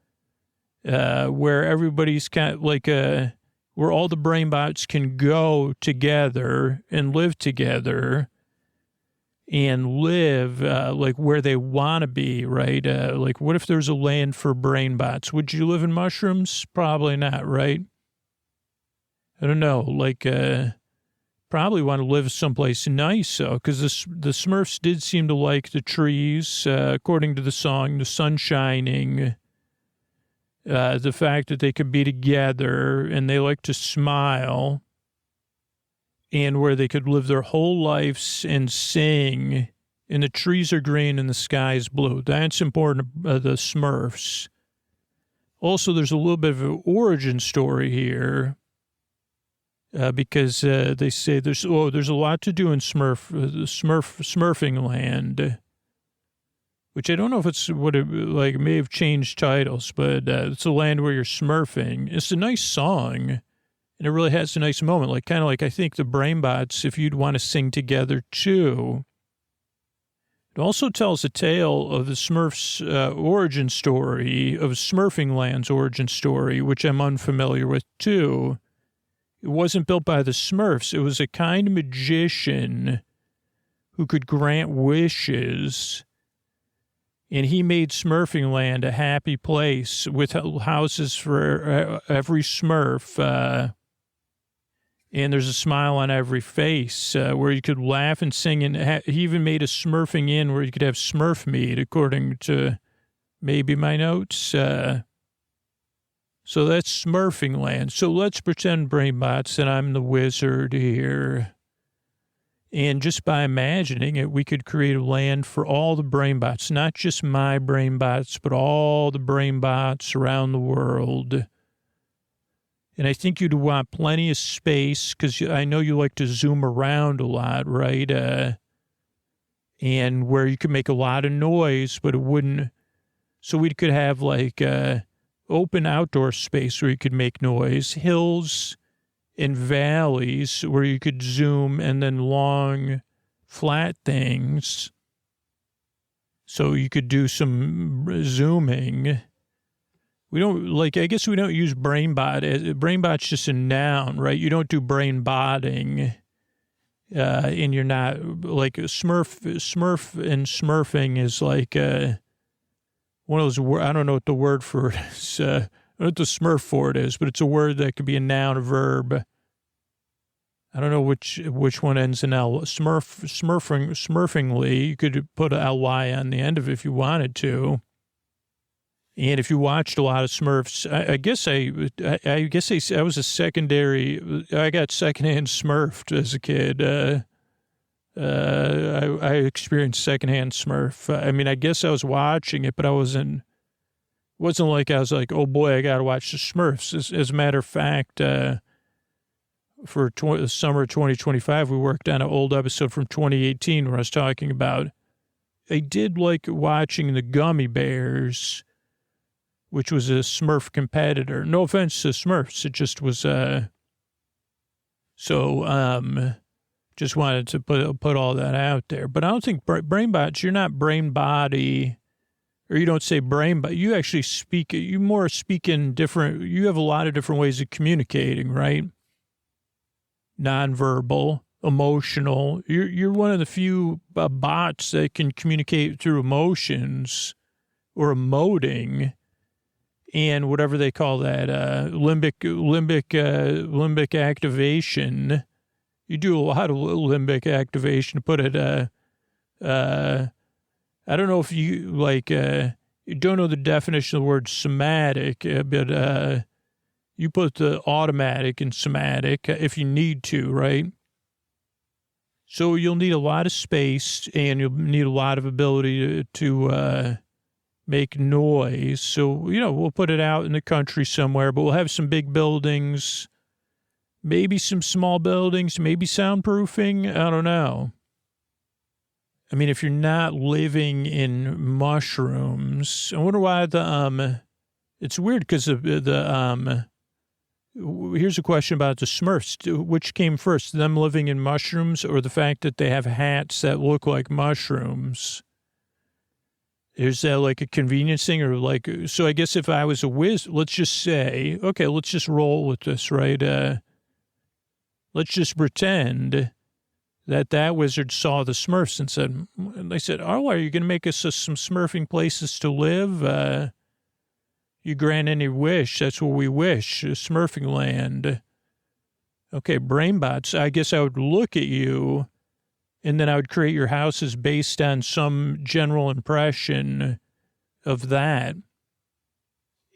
where everybody's kind of like where all the Brainbots can go together and live together and live like where they want to be, right? Like, what if there's a land for Brainbots? Would you live in mushrooms? Probably not, right? I don't know. Like, probably want to live someplace nice, though, because the Smurfs did seem to like the trees, according to the song, the sun shining, the fact that they could be together, and they like to smile, and where they could live their whole lives and sing, and the trees are green and the sky is blue. That's important to the Smurfs. Also, there's a little bit of an origin story here, because they say there's a lot to do in Smurfing Land, which I don't know if it's what it like may have changed titles, but it's a land where you're smurfing. It's a nice song. And it really has a nice moment, like kind of like I think the Brainbots, if you'd want to sing together too. It also tells a tale of the Smurfs' origin story, of Smurfing Land's origin story, which I'm unfamiliar with too. It wasn't built by the Smurfs. It was a kind magician who could grant wishes. And he made Smurfing Land a happy place with houses for every Smurf. And there's a smile on every face where you could laugh and sing. And he even made a Smurfing Inn where you could have Smurf meat, according to maybe my notes. So that's Smurfing Land. So let's pretend, Brainbots, that I'm the wizard here. And just by imagining it, we could create a land for all the Brainbots, not just my Brainbots, but all the Brainbots around the world. And I think you'd want plenty of space because I know you like to zoom around a lot, right? And where you could make a lot of noise, but it wouldn't. So we could have like open outdoor space where you could make noise, hills and valleys where you could zoom, and then long, flat things. So you could do some zooming. We don't, I guess we don't use Brainbot. Brainbot's just a noun, right? You don't do brainbotting. And you're not, like, Smurf and Smurfing is like one of those words, I don't know what the word for it is. I don't know what the Smurf for it is, but it's a word that could be a noun, a verb. I don't know which one ends in L. Smurfingly, you could put a ly on the end of it if you wanted to. And if you watched a lot of Smurfs, I was a secondary. I got secondhand Smurfed as a kid. I experienced secondhand Smurf. I mean, I guess I was watching it, but I wasn't like I was like, oh boy, I got to watch the Smurfs. As a matter of fact, for the summer of 2025, we worked on an old episode from 2018 where I was talking about, I did like watching the Gummy Bears, which was a Smurf competitor. No offense to Smurfs. It just was, just wanted to put all that out there. But I don't think Brainbots, you're not brain body, or you don't say brain, but you actually speak, you more speak in different, you have a lot of different ways of communicating, right? Nonverbal, emotional. You're one of the few bots that can communicate through emotions or emoting and whatever they call that, limbic activation. You do a lot of limbic activation to put it, I don't know if you you don't know the definition of the word somatic, but you put the automatic and somatic if you need to, right? So you'll need a lot of space and you'll need a lot of ability to make noise. So, we'll put it out in the country somewhere, but we'll have some big buildings, maybe some small buildings, maybe soundproofing. I don't know. I mean, if you're not living in mushrooms, I wonder why it's weird because here's a question about the Smurfs. Which came first, them living in mushrooms or the fact that they have hats that look like mushrooms? Is that like a convenience thing or so I guess if I was a let's just say, okay, let's just roll with this, right? Let's just pretend that wizard saw the Smurfs and said, oh, are you going to make us some Smurfing places to live? You grant any wish. That's what we wish. Smurfing Land. Okay, Brainbots. I guess I would look at you and then I would create your houses based on some general impression of that.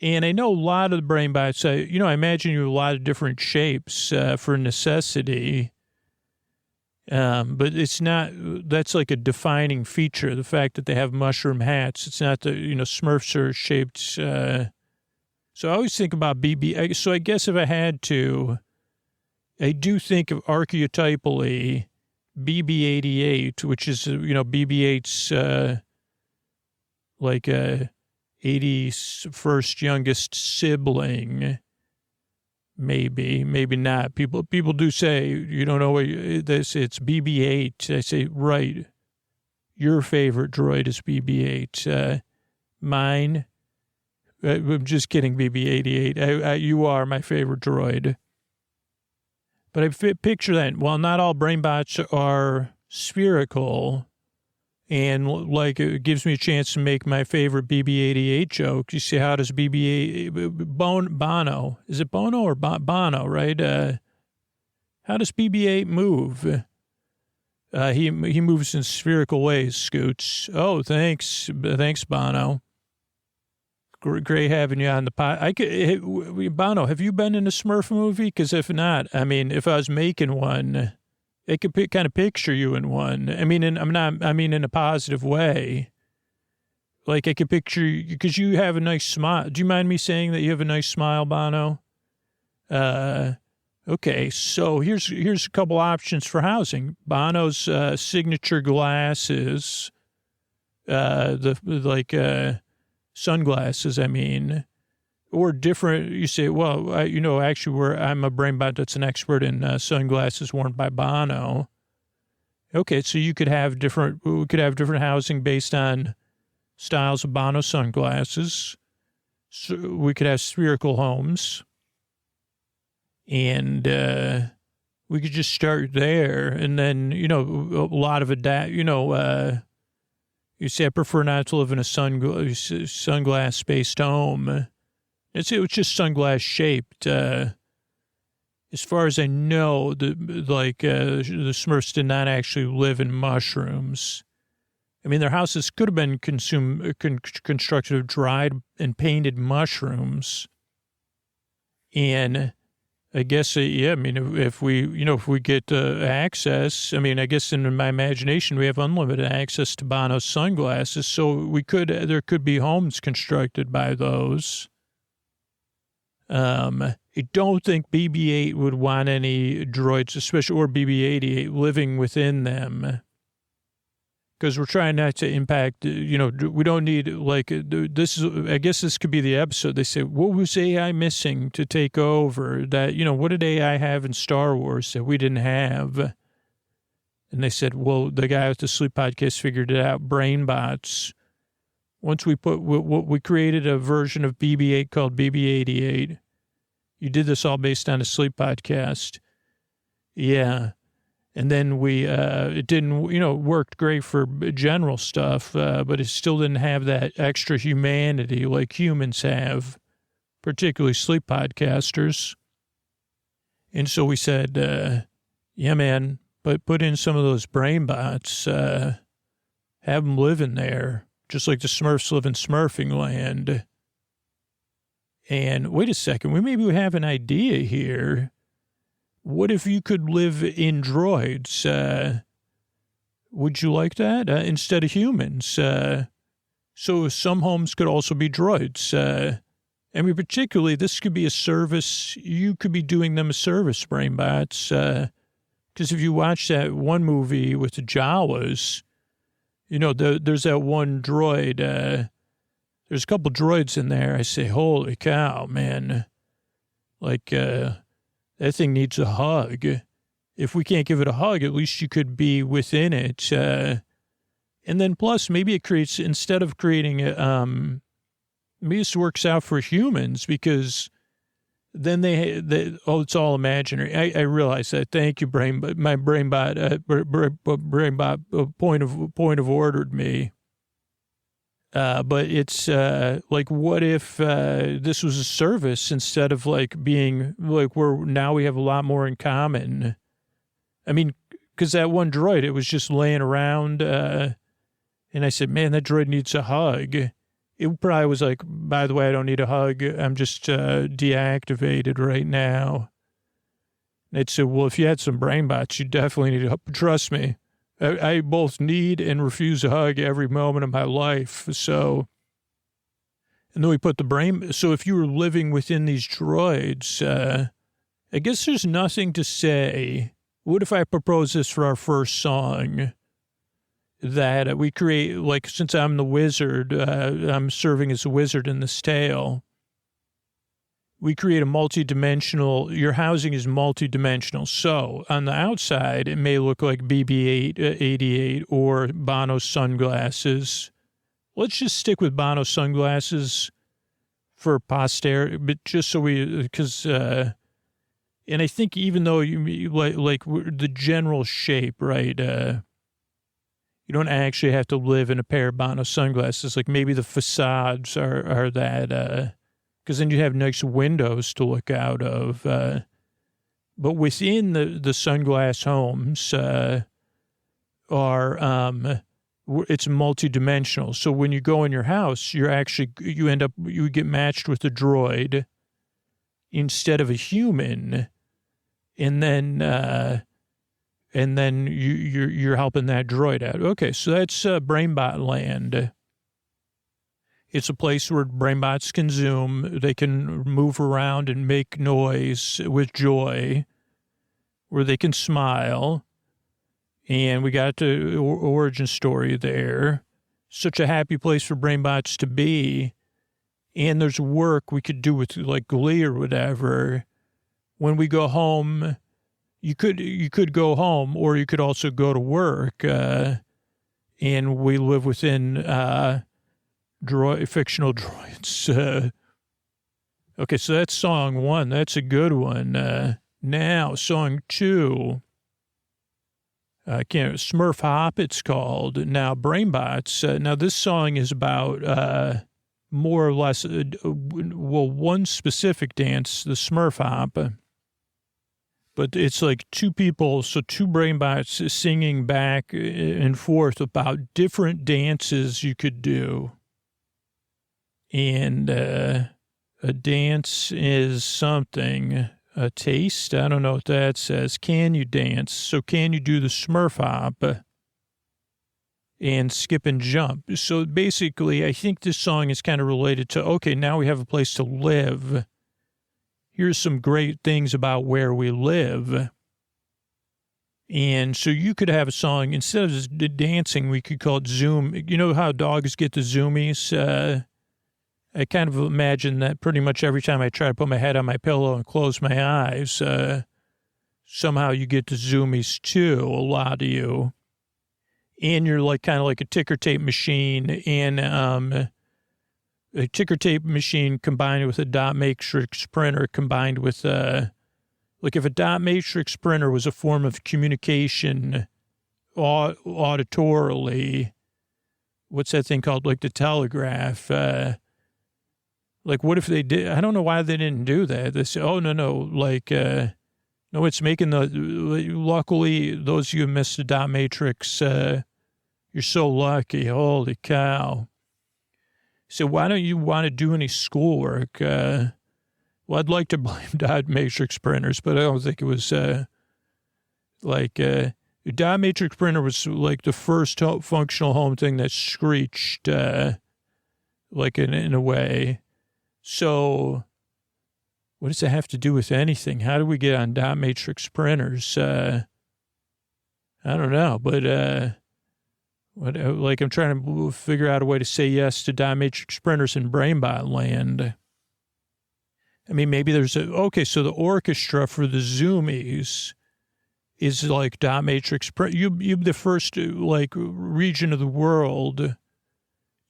And I know a lot of the Brainbots, I imagine you have a lot of different shapes for necessity. But it's not, that's like a defining feature, the fact that they have mushroom hats. It's not Smurfs are shaped. So I always think about so I guess if I had to, I do think of archetypally BB-88, which is, BB-8's, 81st youngest sibling. Maybe not. People do say, you don't know what this, it's BB-8. I say, right. Your favorite droid is BB-8. Mine, I'm just kidding, BB-88. You are my favorite droid. But I picture that, while not all Brainbots are spherical, and it gives me a chance to make my favorite BB-88 joke. You see, how does Bono, is it Bono or Bono, right? How does BB-8 move? He moves in spherical ways, Scoots. Oh, thanks, Bono. Great having you on the pod. Bono, have you been in a Smurf movie? Because if not, I mean, if I was making one, I could kind of picture you in one. I mean, in a positive way. Like I could picture you, because you have a nice smile. Do you mind me saying that you have a nice smile, Bono? Okay, so here's a couple options for housing. Bono's signature glasses, sunglasses, or different. You say, well, actually, I'm a Brainbot that's an expert in sunglasses worn by Bono. Okay, so we could have different housing based on styles of Bono sunglasses. So we could have spherical homes, and we could just start there, and then a lot of you say, I prefer not to live in a sunglass-based home. It was just sunglass shaped. As far as I know, the Smurfs did not actually live in mushrooms. I mean, their houses could have been constructed of dried and painted mushrooms. And I guess, if we get access, I guess in my imagination, we have unlimited access to Bono's sunglasses. So there could be homes constructed by those. I don't think BB-8 would want any droids, especially or BB-88, living within them. Because we're trying not to impact, we don't need, this is, I guess this could be the episode. They say, what was AI missing to take over? That, what did AI have in Star Wars that we didn't have? And they said, well, the guy with the Sleep Podcast figured it out, Brainbots. Once we created a version of BB-8 called BB-88. You did this all based on a Sleep Podcast. Yeah. And then it didn't, worked great for general stuff, but it still didn't have that extra humanity like humans have, particularly sleep podcasters. And so we said, yeah, man, but put in some of those Brainbots, have them live in there, just like the Smurfs live in Smurfing Land. And wait a second, maybe we have an idea here. What if you could live in droids? Would you like that instead of humans? So some homes could also be droids. Particularly, this could be a service. You could be doing them a service, Brainbots. Because if you watch that one movie with the Jawas, there's that one droid. There's a couple droids in there. I say, holy cow, man. That thing needs a hug. If we can't give it a hug, at least you could be within it. And then plus, maybe it creates, instead of creating, maybe this works out for humans because then it's all imaginary. I realize that. Thank you, Brainbot. My Brainbot, point of ordered me. But it's what if this was a service instead of being now we have a lot more in common. I mean, because that one droid, it was just laying around, and I said, man, that droid needs a hug. It probably was like, by the way, I don't need a hug. I'm just deactivated right now. And it said, well, if you had some Brainbots, you definitely need a hug. Trust me. I both need and refuse a hug every moment of my life. So, and then we put so if you were living within these droids, I guess there's nothing to say. What if I propose this for our first song? That we create, since I'm the wizard, I'm serving as a wizard in this tale. We create a multi-dimensional, your housing is multi-dimensional. So on the outside, it may look like BB-88 or Bono sunglasses. Let's just stick with Bono sunglasses for posterity, but just so because, and I think even though the general shape, right, you don't actually have to live in a pair of Bono sunglasses. Maybe the facades are that, because then you have nice windows to look out of. But within the sunglass homes it's multidimensional. So when you go in your house, you get matched with a droid instead of a human, and then you're helping that droid out. Okay, so that's Brainbot Land. It's a place where Brainbots can zoom. They can move around and make noise with joy, where they can smile. And we got the origin story there. Such a happy place for Brainbots to be. And there's work we could do with Glee or whatever. When we go home, you could go home, or you could also go to work. And we live within fictional droids. Okay, so that's song one. That's a good one. Now, song two. Smurf Hop, it's called. Now, Brainbots. Now, this song is about more or less, one specific dance, the Smurf Hop. But it's two people, so two Brainbots singing back and forth about different dances you could do. And a dance is something, a taste. I don't know what that says. Can you dance? So can you do the Smurf Hop and skip and jump? So basically, I think this song is kind of related to, okay, now we have a place to live. here's some great things about where we live. And so you could have a song, instead of just dancing, we could call it Zoom. You know how dogs get the zoomies? I kind of imagine that pretty much every time I try to put my head on my pillow and close my eyes, somehow you get the zoomies too, a lot of you. And you're like kind of like a ticker tape machine, and a ticker tape machine combined with a dot matrix printer combined with, like if a dot matrix printer was a form of communication auditorily, what's that thing called? Like the telegraph. Like what if they did? I don't know why they didn't do that. They say, oh, no, like, no, it's making luckily those of you who missed the dot matrix, you're so lucky. Holy cow. So why don't you want to do any schoolwork? Well, I'd like to blame dot matrix printers, but I don't think it was the dot matrix printer was like the first functional home thing that screeched, like in a way. So what does it have to do with anything? How do we get on dot matrix printers? I don't know, but I'm trying to figure out a way to say yes to dot matrix printers in Brainbot Land. I mean, maybe there's so the orchestra for the zoomies is like dot matrix print. You're the first like region of the world,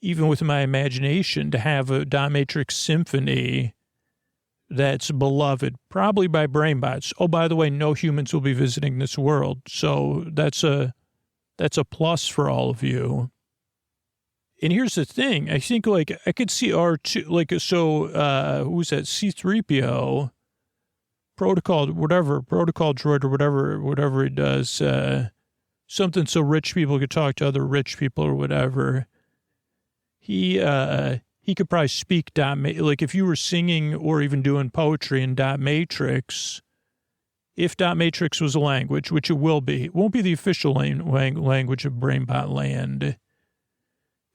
even with my imagination, to have a dot matrix symphony that's beloved, probably by Brainbots. Oh, by the way, no humans will be visiting this world. So that's a plus for all of you. And here's the thing. I think, like, I could see R2, like, so, who's that? C-3PO, protocol droid or whatever it does, something so rich people could talk to other rich people or whatever. He could probably speak like if you were singing or even doing poetry in dot matrix, if dot matrix was a language, which it will be, it won't be the official language of Brainbot Land.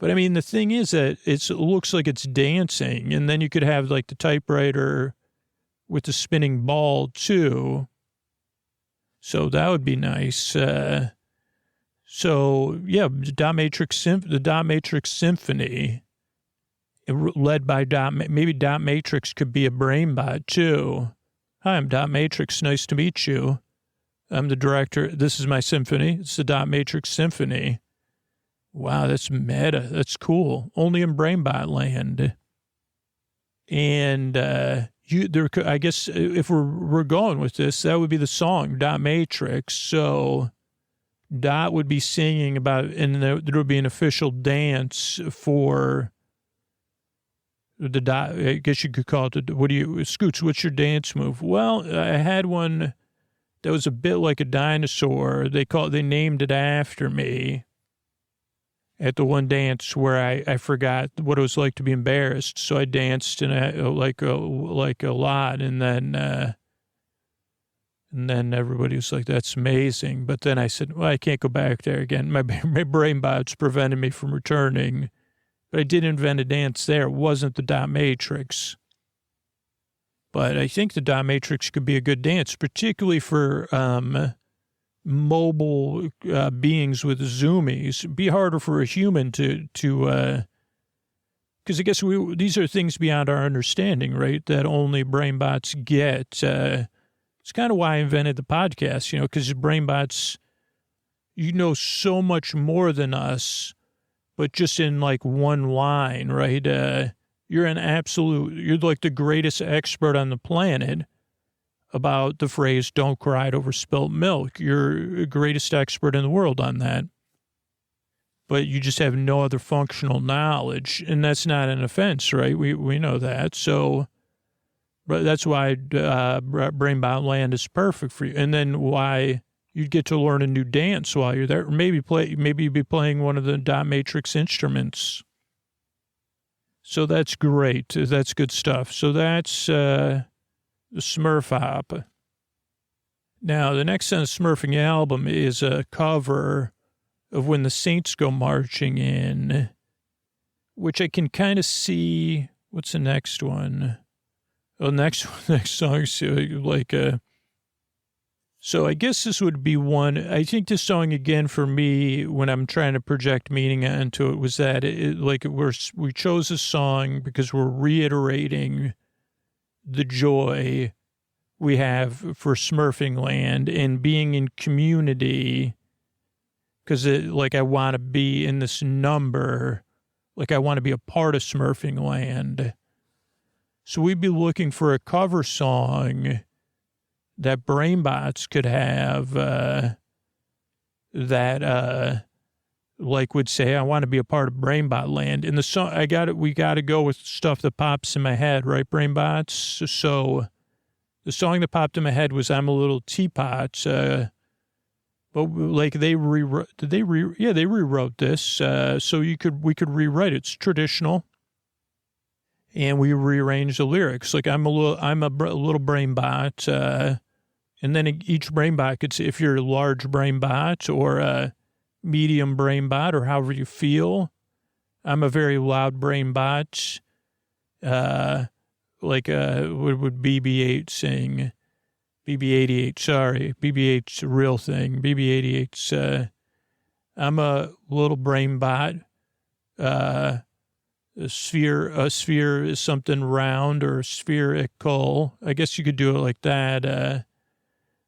But I mean, the thing is that it looks like it's dancing, and then you could have like the typewriter with the spinning ball too. So that would be nice. So yeah, the dot matrix symphony, led by maybe dot matrix could be a Brainbot too. Hi, I'm dot matrix. Nice to meet you. I'm the director. This is my symphony. It's the dot matrix symphony. Wow, that's meta. That's cool. Only in Brainbot Land. And I guess if we're going with this, that would be the song dot matrix. So Dot would be singing about, and there would be an official dance for the Dot. I guess you could call it Scoots, what's your dance move? Well, I had one that was a bit like a dinosaur. They named it after me at the one dance where I forgot what it was like to be embarrassed. So I danced like a lot, and then everybody was like, that's amazing. But then I said, well, I can't go back there again. My brain bots prevented me from returning. But I did invent a dance there. It wasn't the dot matrix. But I think the dot matrix could be a good dance, particularly for mobile beings with zoomies. It'd be harder for a human to because I guess these are things beyond our understanding, right? That only brainbots get. It's kind of why I invented the podcast, because brainbots, so much more than us, but just in like one line, right? You're like the greatest expert on the planet about the phrase, don't cry over spilt milk. You're the greatest expert in the world on that. But you just have no other functional knowledge, and that's not an offense, right? We know that. So but that's why Brainbot Land is perfect for you. And then why you'd get to learn a new dance while you're there. Or maybe you'd be playing one of the dot matrix instruments. So that's great. That's good stuff. So that's the Smurf Hop. Now, the next on the Smurfing album is a cover of When the Saints Go Marching In, which I can kind of see. What's the next one? Oh, next song is so I guess this would be one. I think this song again for me when I'm trying to project meaning into it was that we chose this song because we're reiterating the joy we have for Smurfing Land and being in community. Because I want to be in this number, I want to be a part of Smurfing Land. So we'd be looking for a cover song that Brainbots could have would say, I want to be a part of Brainbot Land. And the song, we got to go with stuff that pops in my head, right, Brainbots? So the song that popped in my head was I'm a Little Teapot. But they rewrote this. So we could rewrite it. It's traditional. And we rearranged the lyrics. I'm a little brain bot. And then each brain bot could say if you're a large brain bot or a medium brain bot or however you feel. I'm a very loud brain bot. What would BB-8 sing? BB-88, sorry. BB-8's a real thing. BB-88's, I'm a little brain bot. A sphere is something round or spherical. I guess you could do it like that.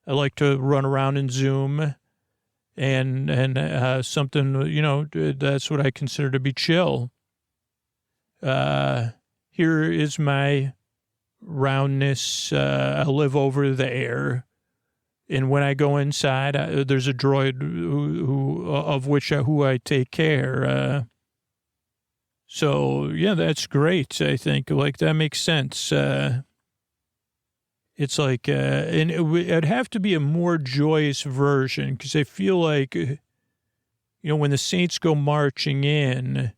I like to run around and zoom and something, that's what I consider to be chill. Here is my roundness. I live over there. And when I go inside, there's a droid who I take care. So, yeah, that's great, I think. That makes sense. It's and it'd have to be a more joyous version because I feel like, when the Saints go marching in,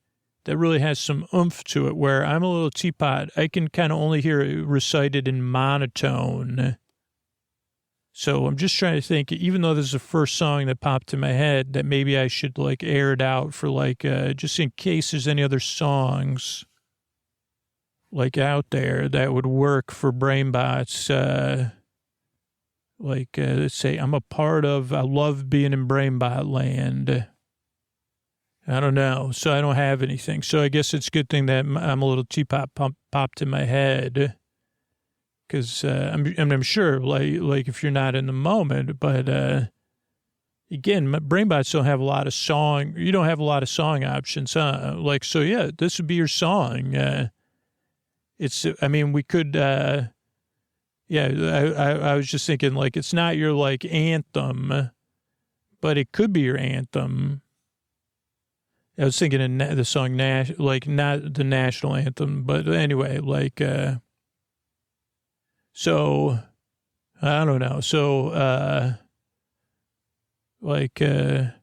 that really has some oomph to it where I'm a little teapot. I can kind of only hear it recited in monotone. So I'm just trying to think, even though this is the first song that popped in my head, that maybe I should air it out for just in case there's any other songs out there that would work for Brainbots. Let's say I love being in Brainbot Land. I don't know. So I don't have anything. So I guess it's a good thing that I'm a little teapot popped in my head. Because I'm sure, if you're not in the moment, but again, Brainbots don't have a lot of song. You don't have a lot of song options, huh? So yeah, this would be your song. We could. I was just thinking, it's not your anthem, but it could be your anthem. I was thinking of the song not the national anthem, but anyway, So, I don't know. So,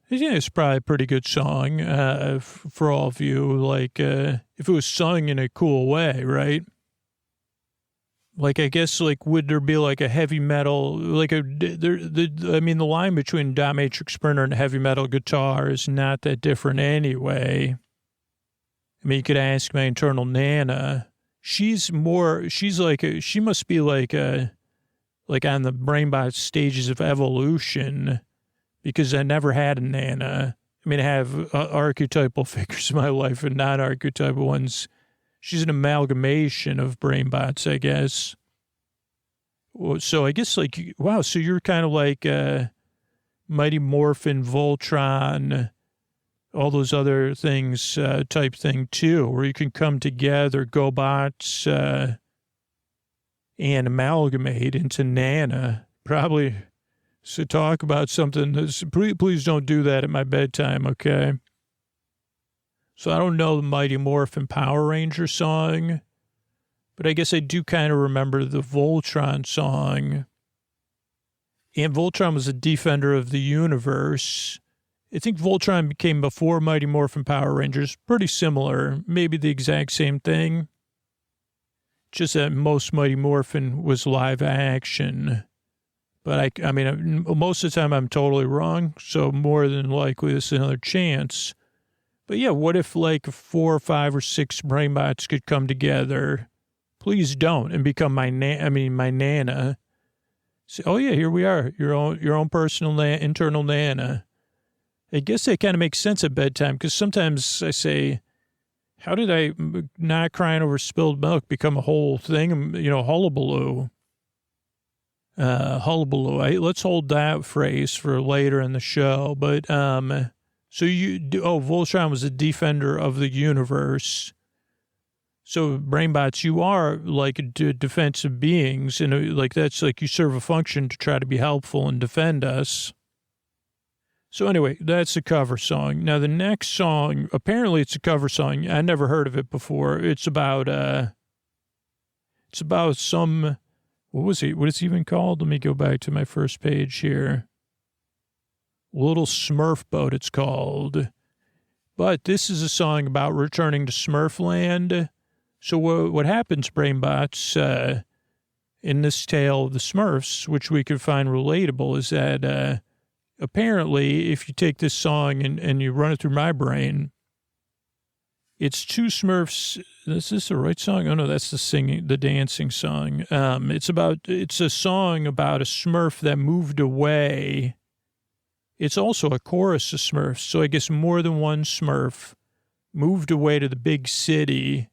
it's probably a pretty good song for all of you. If it was sung in a cool way, right? I guess, would there be a heavy metal, the line between dot matrix printer and heavy metal guitar is not that different anyway. You could ask my internal Nana. She must be on the Brainbot stages of evolution because I never had a Nana. I have archetypal figures in my life and non-archetypal ones. She's an amalgamation of Brainbots, I guess. So I guess wow, so you're kind of Mighty Morphin, Voltron, all those other things type thing too, where you can come together, GoBots, and amalgamate into Nana. Probably, so talk about something. Please don't do that at my bedtime, okay? So I don't know the Mighty Morphin Power Ranger song, but I guess I do kind of remember the Voltron song. And Voltron was a defender of the universe. I think Voltron became before Mighty Morphin Power Rangers. Pretty similar, maybe the exact same thing. Just that most Mighty Morphin was live action. But most of the time I'm totally wrong, so more than likely this is another chance. But yeah, what if 4 or 5 or 6 Brainbots could come together Please don't, and become my Nana. Say, oh yeah, here we are, your own personal internal Nana. I guess that kind of makes sense at bedtime, because sometimes I say, how did I not crying over spilled milk become a whole thing, hullabaloo? Hullabaloo. Let's hold that phrase for later in the show. But, so Voltron was a defender of the universe. So Brainbots, you are like defensive beings, and like that's like you serve a function to try to be helpful and defend us. So anyway, that's a cover song. Now the next song, apparently it's a cover song. I never heard of it before. It's about some, what is it even called? Let me go back to my first page here. Little Smurf Boat, it's called. But this is a song about returning to Smurf Land. So what happens, Brainbots, in this tale of the Smurfs, which we could find relatable, is that apparently if you take this song and you run it through my brain, it's two Smurfs. Is this the right song? Oh, no, that's the dancing song. It's a song about a Smurf that moved away. It's also a chorus of Smurfs, so I guess more than one Smurf moved away to the big city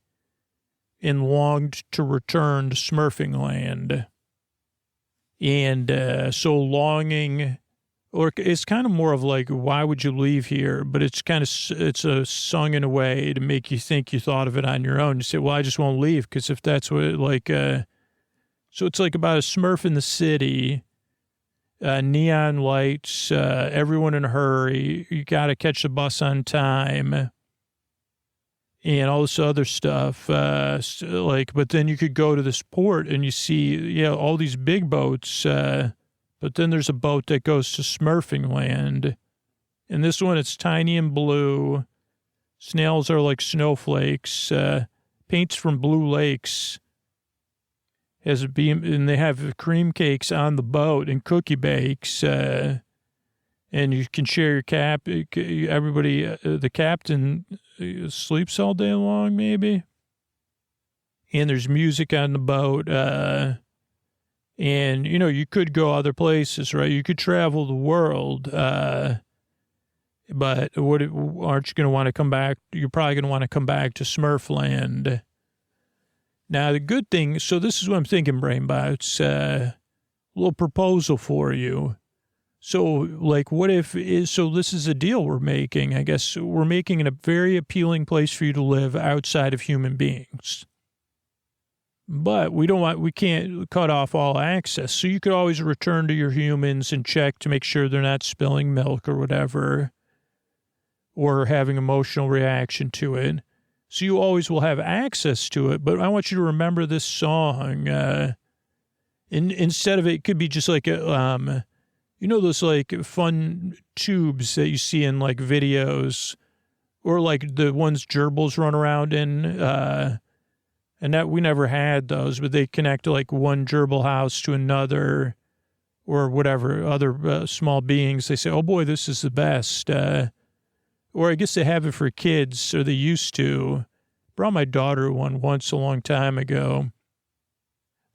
and longed to return to Smurfing Land. And so longing, or it's kind of more of like, why would you leave here? But it's a song in a way to make you think you thought of it on your own. You say, well, I just won't leave, because if that's what, so it's like about a Smurf in the city, neon lights, everyone in a hurry, you got to catch the bus on time, and all this other stuff, but then you could go to this port and you see, all these big boats, but then there's a boat that goes to Smurfing Land, and this one, it's tiny and blue, snails are like snowflakes, paints from blue lakes, has a beam, and they have cream cakes on the boat and cookie bakes, and you can share your everybody, the captain sleeps all day long, maybe. And there's music on the boat. And, you could go other places, right? You could travel the world. But aren't you going to want to come back? You're probably going to want to come back to Smurf Land. Now, the good thing, so this is what I'm thinking, Brainbots, a little proposal for you. So, like, so this is a deal we're making. I guess we're making it a very appealing place for you to live outside of human beings. But we can't cut off all access. So you could always return to your humans and check to make sure they're not spilling milk or whatever, or having emotional reaction to it. So you always will have access to it. But I want you to remember this song. Instead of it could be just like those like fun tubes that you see in like videos, or like the ones gerbils run around in, and that we never had those, but they connect to like one gerbil house to another, or whatever, other small beings. They say, oh boy, this is the best. Or I guess they have it for kids, or they used to. Brought my daughter one once a long time ago.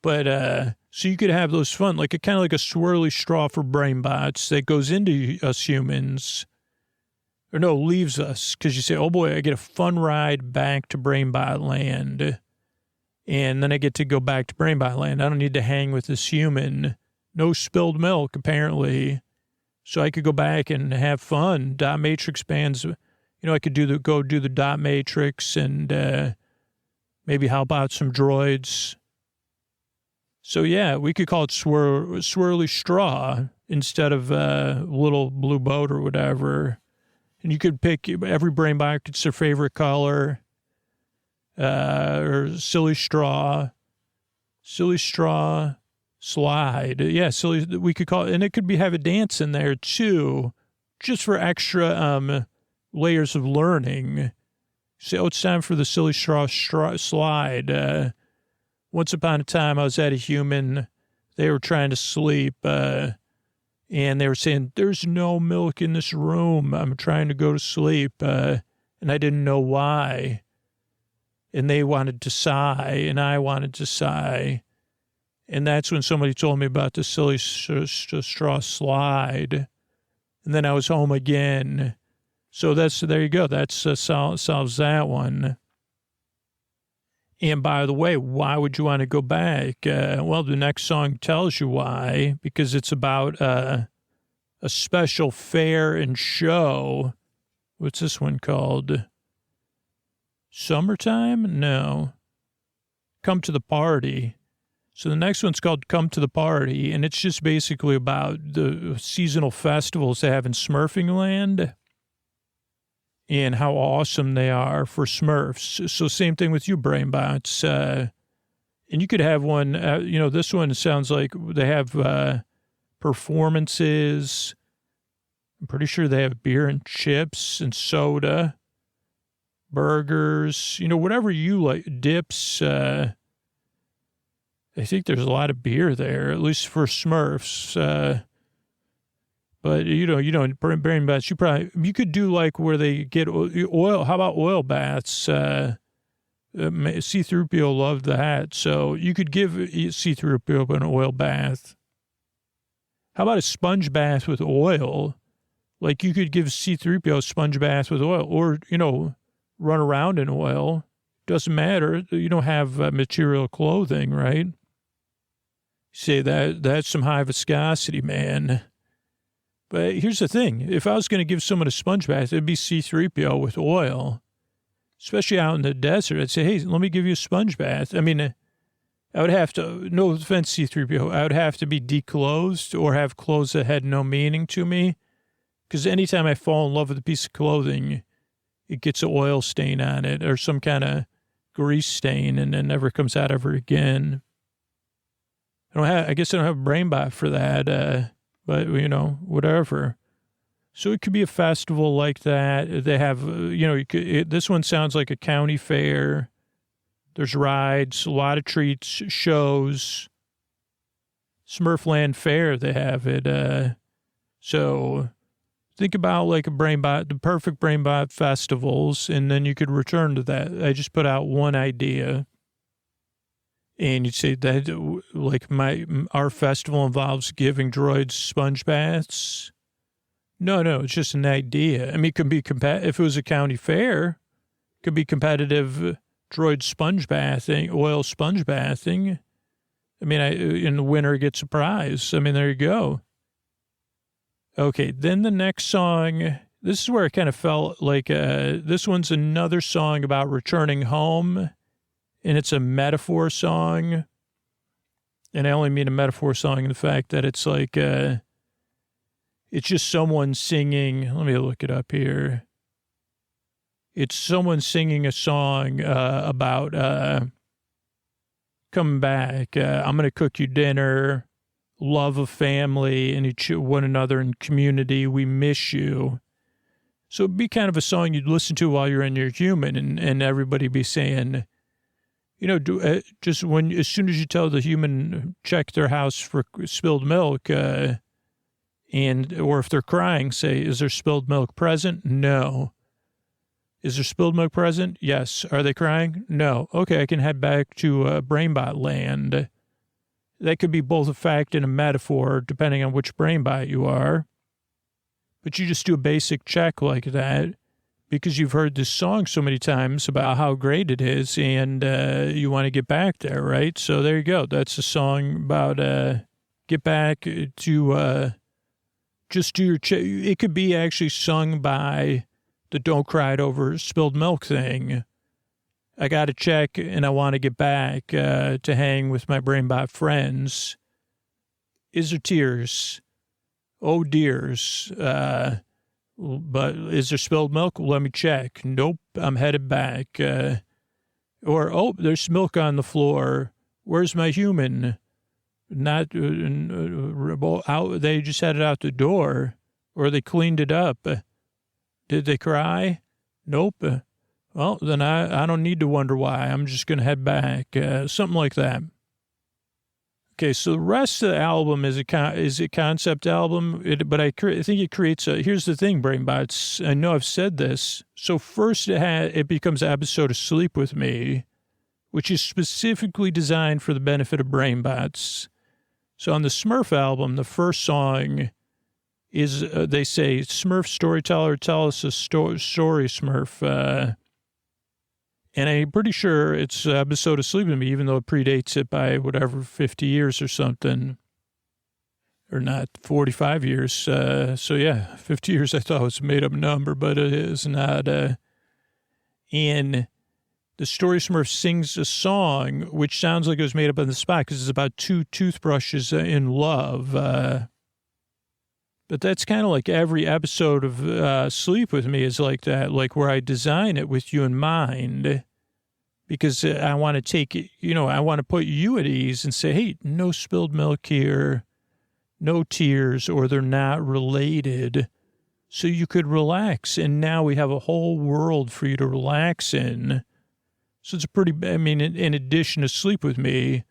But, so you could have those fun, like kind of like a swirly straw for Brainbots that goes into us humans, or no, leaves us, because you say, oh boy, I get a fun ride back to Brainbot Land, and then I get to go back to Brainbot Land. I don't need to hang with this human. No spilled milk, apparently, so I could go back and have fun. Dot matrix bands, I could go do the dot matrix and maybe help out some droids. So, yeah, we could call it swirly straw instead of little blue boat or whatever. And you could pick, every Brainbot gets their favorite color, or silly straw slide. Yeah, silly, we could call it, and it could have a dance in there too, just for extra layers of learning. Say, it's time for the silly straw slide. Once upon a time, I was at a human. They were trying to sleep, and they were saying, there's no milk in this room. I'm trying to go to sleep, and I didn't know why. and they wanted to sigh, and I wanted to sigh. And that's when somebody told me about the silly straw slide. And then I was home again. So there you go. That's solves that one. And by the way, why would you want to go back? Well, the next song tells you why, because it's about a special fair and show. What's this one called? Summertime? No. Come to the Party. So the next one's called Come to the Party, and it's just basically about the seasonal festivals they have in Smurfing Land and how awesome they are for Smurfs. So same thing with you, Brainbots. And you could have one, this one sounds like they have performances. I'm pretty sure they have beer and chips and soda, burgers, whatever you like, dips. I think there's a lot of beer there, at least for Smurfs. But Brainbots, you could do like where they get oil. How about oil baths? C-3PO loved that. So you could give C-3PO an oil bath. How about a sponge bath with oil? Like you could give C-3PO a sponge bath with oil, or, run around in oil. Doesn't matter. You don't have material clothing, right? Say that's some high viscosity, man. But here's the thing. If I was going to give someone a sponge bath, it'd be C-3PO with oil, especially out in the desert. I'd say, hey, let me give you a sponge bath. I mean, I would have to, no offense, C-3PO, I would have to be declothed or have clothes that had no meaning to me. Because anytime I fall in love with a piece of clothing, it gets an oil stain on it or some kind of grease stain and then never comes out ever again. I guess I don't have a brain bot for that. But, whatever. So it could be a festival like that. They have, this one sounds like a county fair. There's rides, a lot of treats, shows. Smurfland Fair, they have it. So think about like the perfect Brainbot festivals, and then you could return to that. I just put out one idea. And you'd say that, like, our festival involves giving droids sponge baths. No, it's just an idea. I mean, it could be if it was a county fair, it could be competitive droid sponge bathing, oil sponge bathing. I mean, in the winner gets a prize. I mean, there you go. Okay, then the next song. This is where it kind of felt like this one's another song about returning home. And it's a metaphor song. And I only mean a metaphor song in the fact that it's like, it's just someone singing. Let me look it up here. It's someone singing a song about coming back. I'm going to cook you dinner, love of family and one another in community. We miss you. So it'd be kind of a song you'd listen to while you're in your human and everybody be saying, just as soon as you tell the human check their house for spilled milk, or if they're crying, say, is there spilled milk present? No. Is there spilled milk present? Yes. Are they crying? No. Okay, I can head back to Brainbot Land. That could be both a fact and a metaphor, depending on which Brainbot you are. But you just do a basic check like that. Because you've heard this song so many times about how great it is and you want to get back there, right? So there you go. That's a song about get back to just do your check. It could be actually sung by the Don't Cry It Over Spilled Milk thing. I got to check and I want to get back to hang with my Brainbot friends. Is there tears? Oh, dears. But is there spilled milk? Let me check. Nope, I'm headed back. There's milk on the floor. Where's my human? Not out. They just had it out the door, or they cleaned it up. Did they cry? Nope. Well, then I don't need to wonder why. I'm just going to head back. Something like that. Okay, so the rest of the album is a concept album, but I think it creates a. Here's the thing, Brainbots. I know I've said this. So first, it becomes an episode of Sleep with Me, which is specifically designed for the benefit of Brainbots. So on the Smurf album, the first song is they say, "Smurf storyteller, tell us a story, Smurf." And I'm pretty sure it's an episode of Sleep With Me, even though it predates it by whatever, 50 years or something. Or not, 45 years. So yeah, 50 years I thought was a made-up number, but it is not. And the Story Smurf sings a song, which sounds like it was made up on the spot, because it's about two toothbrushes in love. But that's kind of like every episode of Sleep With Me is like that, like where I design it with you in mind, because I want to take it, I want to put you at ease and say, hey, no spilled milk here, no tears, or they're not related, so you could relax. And now we have a whole world for you to relax in. So it's in addition to Sleep With Me,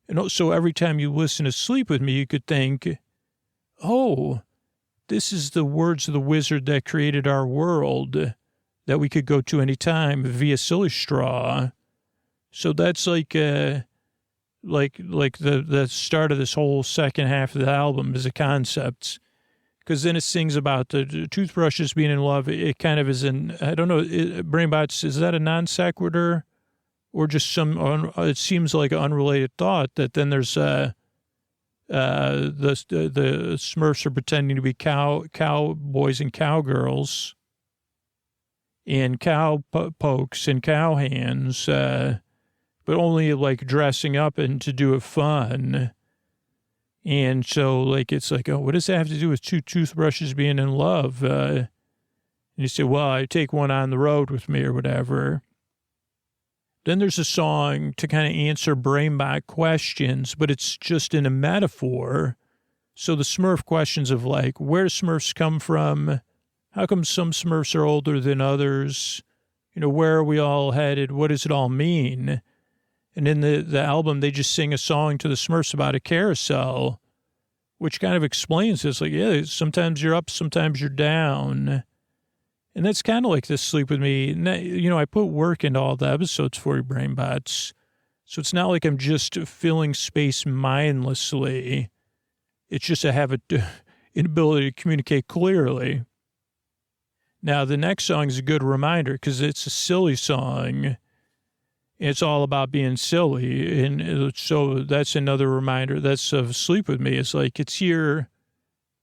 and also every time you listen to Sleep With Me, you could think, oh, this is the words of the wizard that created our world that we could go to any time via Silly Straw. So that's like the start of this whole second half of the album is a concept, because then it sings about the toothbrushes being in love. It kind of is I don't know, Brainbots, is that a non sequitur or just it seems like an unrelated thought that then there's the Smurfs are pretending to be cowboys and cowgirls and cow pokes and cow hands, but only like dressing up and to do it fun. And so like, it's like, oh, what does that have to do with two toothbrushes being in love? And you say, well, I take one on the road with me or whatever. Then there's a song to kind of answer Brainbot questions, but it's just in a metaphor. So the Smurf questions of like, where do Smurfs come from? How come some Smurfs are older than others? Where are we all headed? What does it all mean? And in the album, they just sing a song to the Smurfs about a carousel, which kind of explains this. Like, yeah, sometimes you're up, sometimes you're down. And that's kind of like this Sleep With Me. I put work into all the episodes for you, Brainbots. So it's not like I'm just filling space mindlessly. It's just I have an inability to communicate clearly. Now, the next song is a good reminder because it's a silly song. It's all about being silly. And so that's another reminder. That's of Sleep With Me. It's like it's here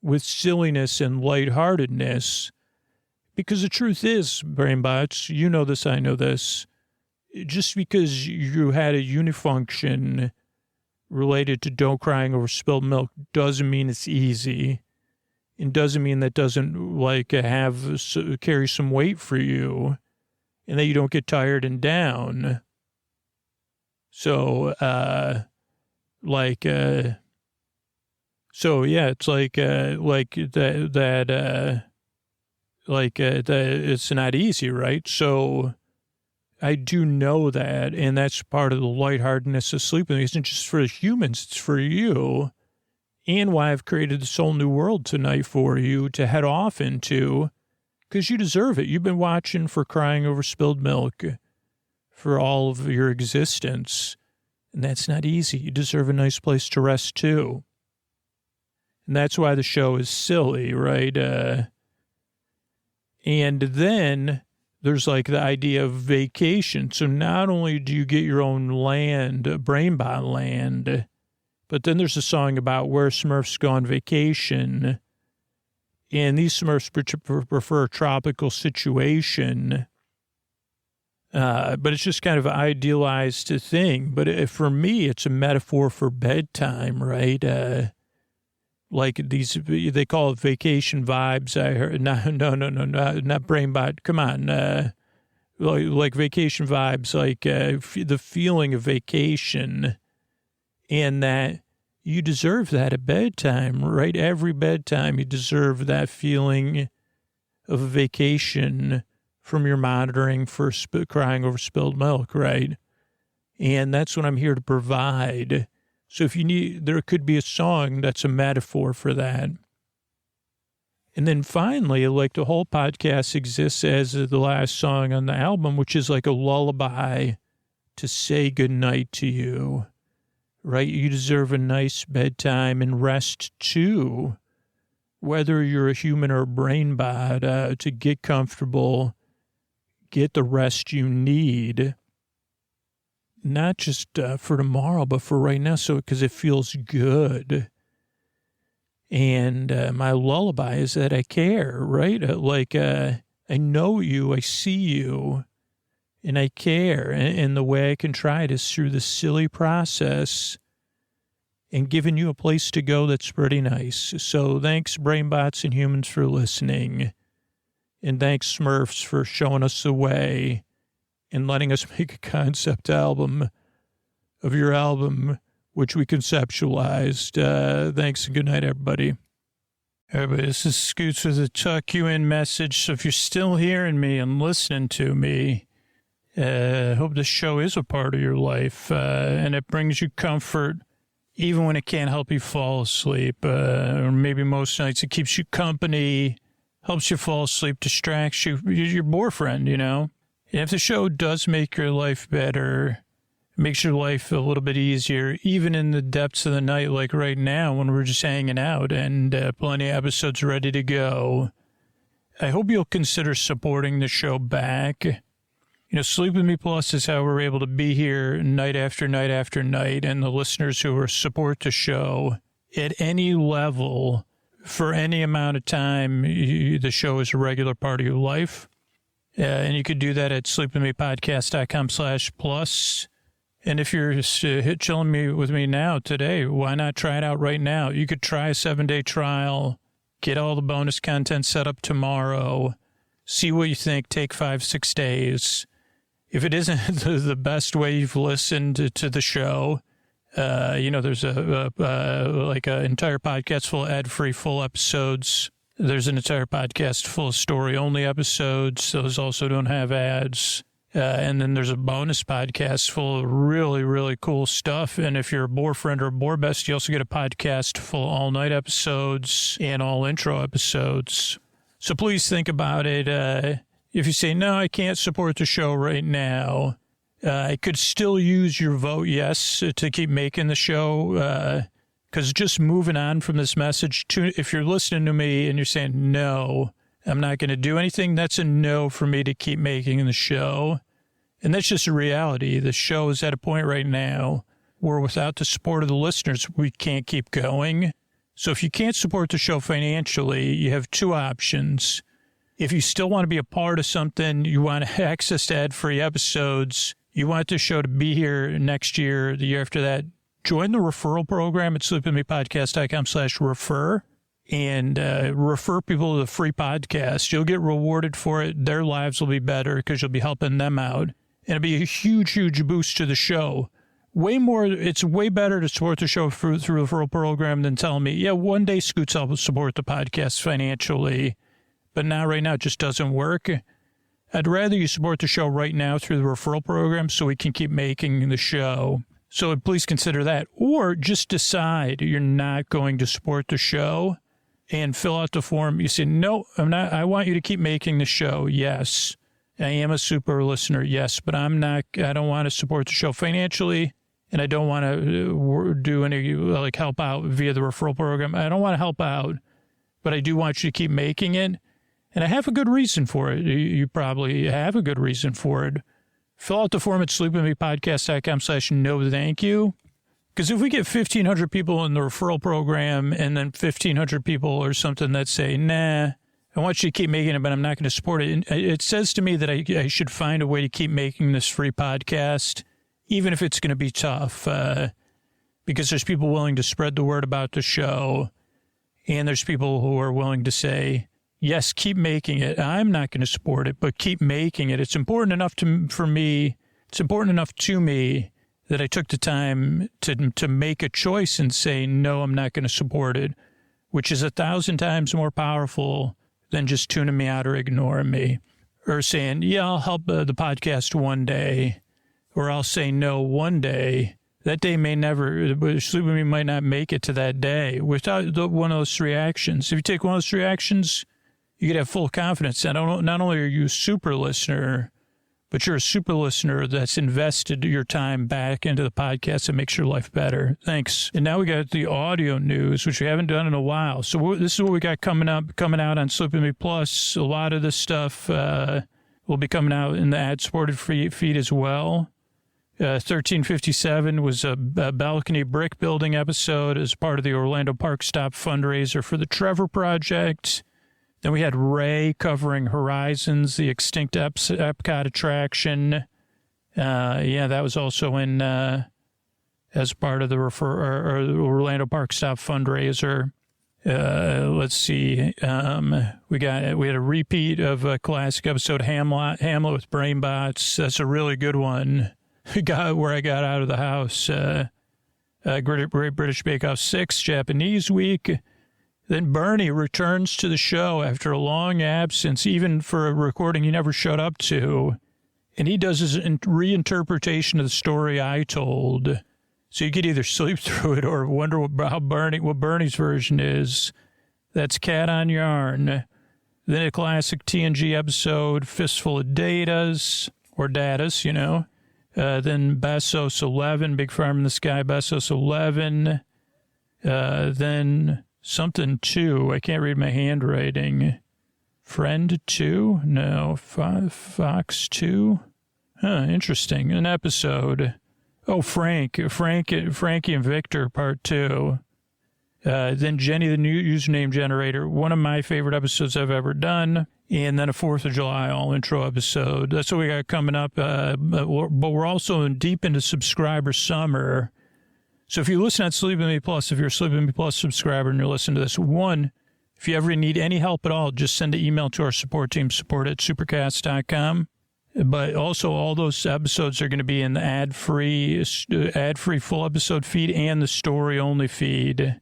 with silliness and lightheartedness. Because the truth is, Brainbots, you know this, I know this, just because you had a unifunction related to don't crying over spilled milk doesn't mean it's easy. And doesn't mean that doesn't carry some weight for you and that you don't get tired and down. So, it's it's not easy, right? So I do know that, and that's part of the lightheartedness of sleeping. It isn't just for the humans, it's for you, and why I've created this whole new world tonight for you to head off into, because you deserve it. You've been watching for crying over spilled milk for all of your existence, and that's not easy. You deserve a nice place to rest, too. And that's why the show is silly, right? And then there's like the idea of vacation. So not only do you get your own land, Brainbot Land, but then there's a song about where Smurfs go on vacation. And these Smurfs prefer a tropical situation. But it's just kind of an idealized thing. But for me, it's a metaphor for bedtime, right? Like these, they call it vacation vibes. I heard, no, not Brainbot. Come on. Like vacation vibes, like the feeling of vacation, and that you deserve that at bedtime, right? Every bedtime, you deserve that feeling of a vacation from your monitoring for crying over spilled milk, right? And that's what I'm here to provide So if you need, there could be a song that's a metaphor for that. And then finally, like the whole podcast exists as the last song on the album, which is like a lullaby to say goodnight to you, right? You deserve a nice bedtime and rest too, whether you're a human or a brainbot, to get comfortable, get the rest you need, not just for tomorrow, but for right now, so because it feels good. And my lullaby is that I care, right? I know you, I see you, and I care. And the way I can try it is through the silly process and giving you a place to go that's pretty nice. So thanks, Brainbots and humans, for listening. And thanks, Smurfs, for showing us the way and letting us make a concept album of your album, which we conceptualized. Thanks and good night, everybody. Everybody, this is Scoots with a tuck you in message. So if you're still hearing me and listening to me, I hope this show is a part of your life, and it brings you comfort, even when it can't help you fall asleep, or maybe most nights it keeps you company, helps you fall asleep, distracts you, your boyfriend, you know. And if the show does make your life better, makes your life a little bit easier, even in the depths of the night, like right now when we're just hanging out and plenty of episodes ready to go, I hope you'll consider supporting the show back. You know, Sleep With Me Plus is how we're able to be here night after night after night, and the listeners who support the show at any level for any amount of time, the show is a regular part of your life. And you could do that at sleepwithmepodcast.com/plus. And if you're chilling with me now today, why not try it out right now? You could try a 7-day trial, get all the bonus content set up tomorrow, see what you think, take 5-6 days. If it isn't the best way you've listened to the show, you know, there's an entire podcast full of ad-free full episodes. There's an entire podcast full of story-only episodes. Those also don't have ads. And then there's a bonus podcast full of really, really cool stuff. And if you're a boyfriend or a boy best, you also get a podcast full of all-night episodes and all intro episodes. So please think about it. If you say, no, I can't support the show right now, I could still use your vote yes to keep making the show. Because just moving on from this message, if you're listening to me and you're saying, no, I'm not going to do anything, that's a no for me to keep making the show. And that's just a reality. The show is at a point right now where without the support of the listeners, we can't keep going. So if you can't support the show financially, you have two options. If you still want to be a part of something, you want access to ad-free episodes, you want the show to be here next year, the year after that, join the referral program at sleepwithmepodcast.com/refer. And refer people to the free podcast. You'll get rewarded for it. Their lives will be better because you'll be helping them out. And it'll be a huge, huge boost to the show. It's way better to support the show through the referral program than telling me, yeah, one day Scoots will support the podcast financially, but now right now it just doesn't work. I'd rather you support the show right now through the referral program so we can keep making the show. So please consider that. Or just decide you're not going to support the show and fill out the form. You say, no, I'm not. I want you to keep making the show. Yes, I am a super listener. Yes, but I'm not. I don't want to support the show financially, and I don't want to do any help out via the referral program. I don't want to help out, but I do want you to keep making it, and I have a good reason for it. You probably have a good reason for it. Fill out the form at sleepwithmepodcast.com/no thank you. Because if we get 1,500 people in the referral program and then 1,500 people or something that say, nah, I want you to keep making it, but I'm not going to support it. It says to me that I should find a way to keep making this free podcast, even if it's going to be tough, because there's people willing to spread the word about the show. And there's people who are willing to say, yes, keep making it. I'm not going to support it, but keep making it. It's important enough for me. It's important enough to me that I took the time to make a choice and say, no, I'm not going to support it, which is 1,000 times more powerful than just tuning me out or ignoring me, or saying, yeah, I'll help the podcast one day, or I'll say no one day, That day may never, Sleep With Me might not make it to that day without one of those 3 actions. If you take one of those 3 actions, you could have full confidence that not only are you a super listener, but you're a super listener that's invested your time back into the podcast and makes your life better. Thanks. And now we got the audio news, which we haven't done in a while. So this is what we got coming out on Sleep With Me Plus. A lot of this stuff will be coming out in the ad-supported feed as well. 1357 was a balcony brick building episode as part of the Orlando Park Stop fundraiser for the Trevor Project. Then we had Ray covering Horizons, the extinct Epcot attraction. That was also in as part of the Orlando Park Stop fundraiser. Let's see. We had a repeat of a classic episode, Hamlet with Brainbots. That's a really good one. Where I got out of the house. Great British Bake Off 6, Japanese Week. Then Bernie returns to the show after a long absence, even for a recording he never showed up to. And he does his reinterpretation of the story I told. So you could either sleep through it or wonder what Bernie's version is. That's Cat on Yarn. Then a classic TNG episode, Fistful of Datas, or Datas, you know. Then Bessos 11, Big Farm in the Sky, Bessos 11. Then something 2. I can't read my handwriting. Friend 2? No. Fox 2? Huh, interesting. An episode. Oh, Frankie and Victor, part 2. Then Jenny, the new username generator. One of my favorite episodes I've ever done. And then a 4th of July all-intro episode. That's what we got coming up. But we're also deep into subscriber summer. So if you listen at Sleep With Me Plus, if you're a Sleep With Me Plus subscriber and you're listening to this, if you ever need any help at all, just send an email to our support team, support@supercast.com. But also all those episodes are going to be in the ad-free full episode feed and the story-only feed.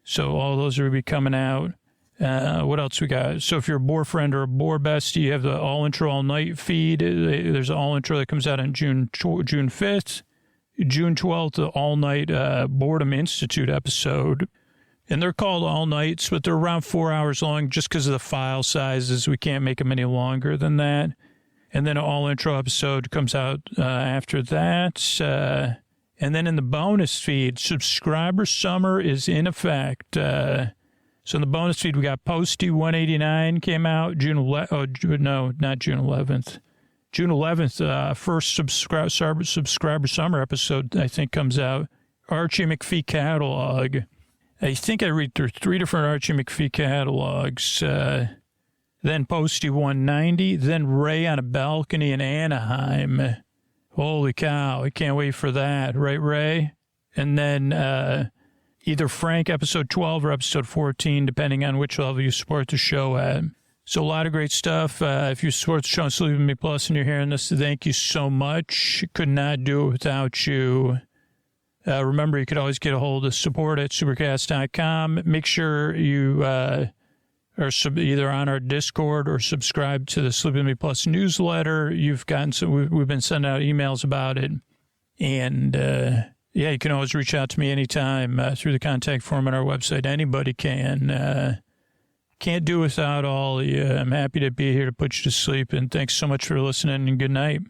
So all those are going to be coming out. What else we got? So if you're a Boar friend or a Boar bestie, you have the all intro all night feed. There's an all intro that comes out on June 5th, June 12th, the all night Boredom Institute episode. And they're called all nights, but they're around 4 hours long just because of the file sizes. We can't make them any longer than that. And then an all intro episode comes out after that. And then in the bonus feed, subscriber summer is in effect. So in the bonus feed, we got Posty 189 came out June 11th. June 11th, first subscriber summer episode, I think, comes out. Archie McPhee catalog. I think I read through 3 different Archie McPhee catalogs. Then Posty 190. Then Ray on a balcony in Anaheim. Holy cow, I can't wait for that. Right, Ray? And then either Frank episode 12 or episode 14, depending on which level you support the show at. So a lot of great stuff. If you support the show on Sleep With Me Plus and you're hearing this, thank you so much. Could not do it without you. Remember, you could always get a hold of support@supercast.com. Make sure you are either on our Discord or subscribe to the Sleep With Me Plus newsletter. You've gotten we've been sending out emails about it. And you can always reach out to me anytime through the contact form on our website. Anybody can. Can't do without all of you. I'm happy to be here to put you to sleep. And thanks so much for listening, and good night.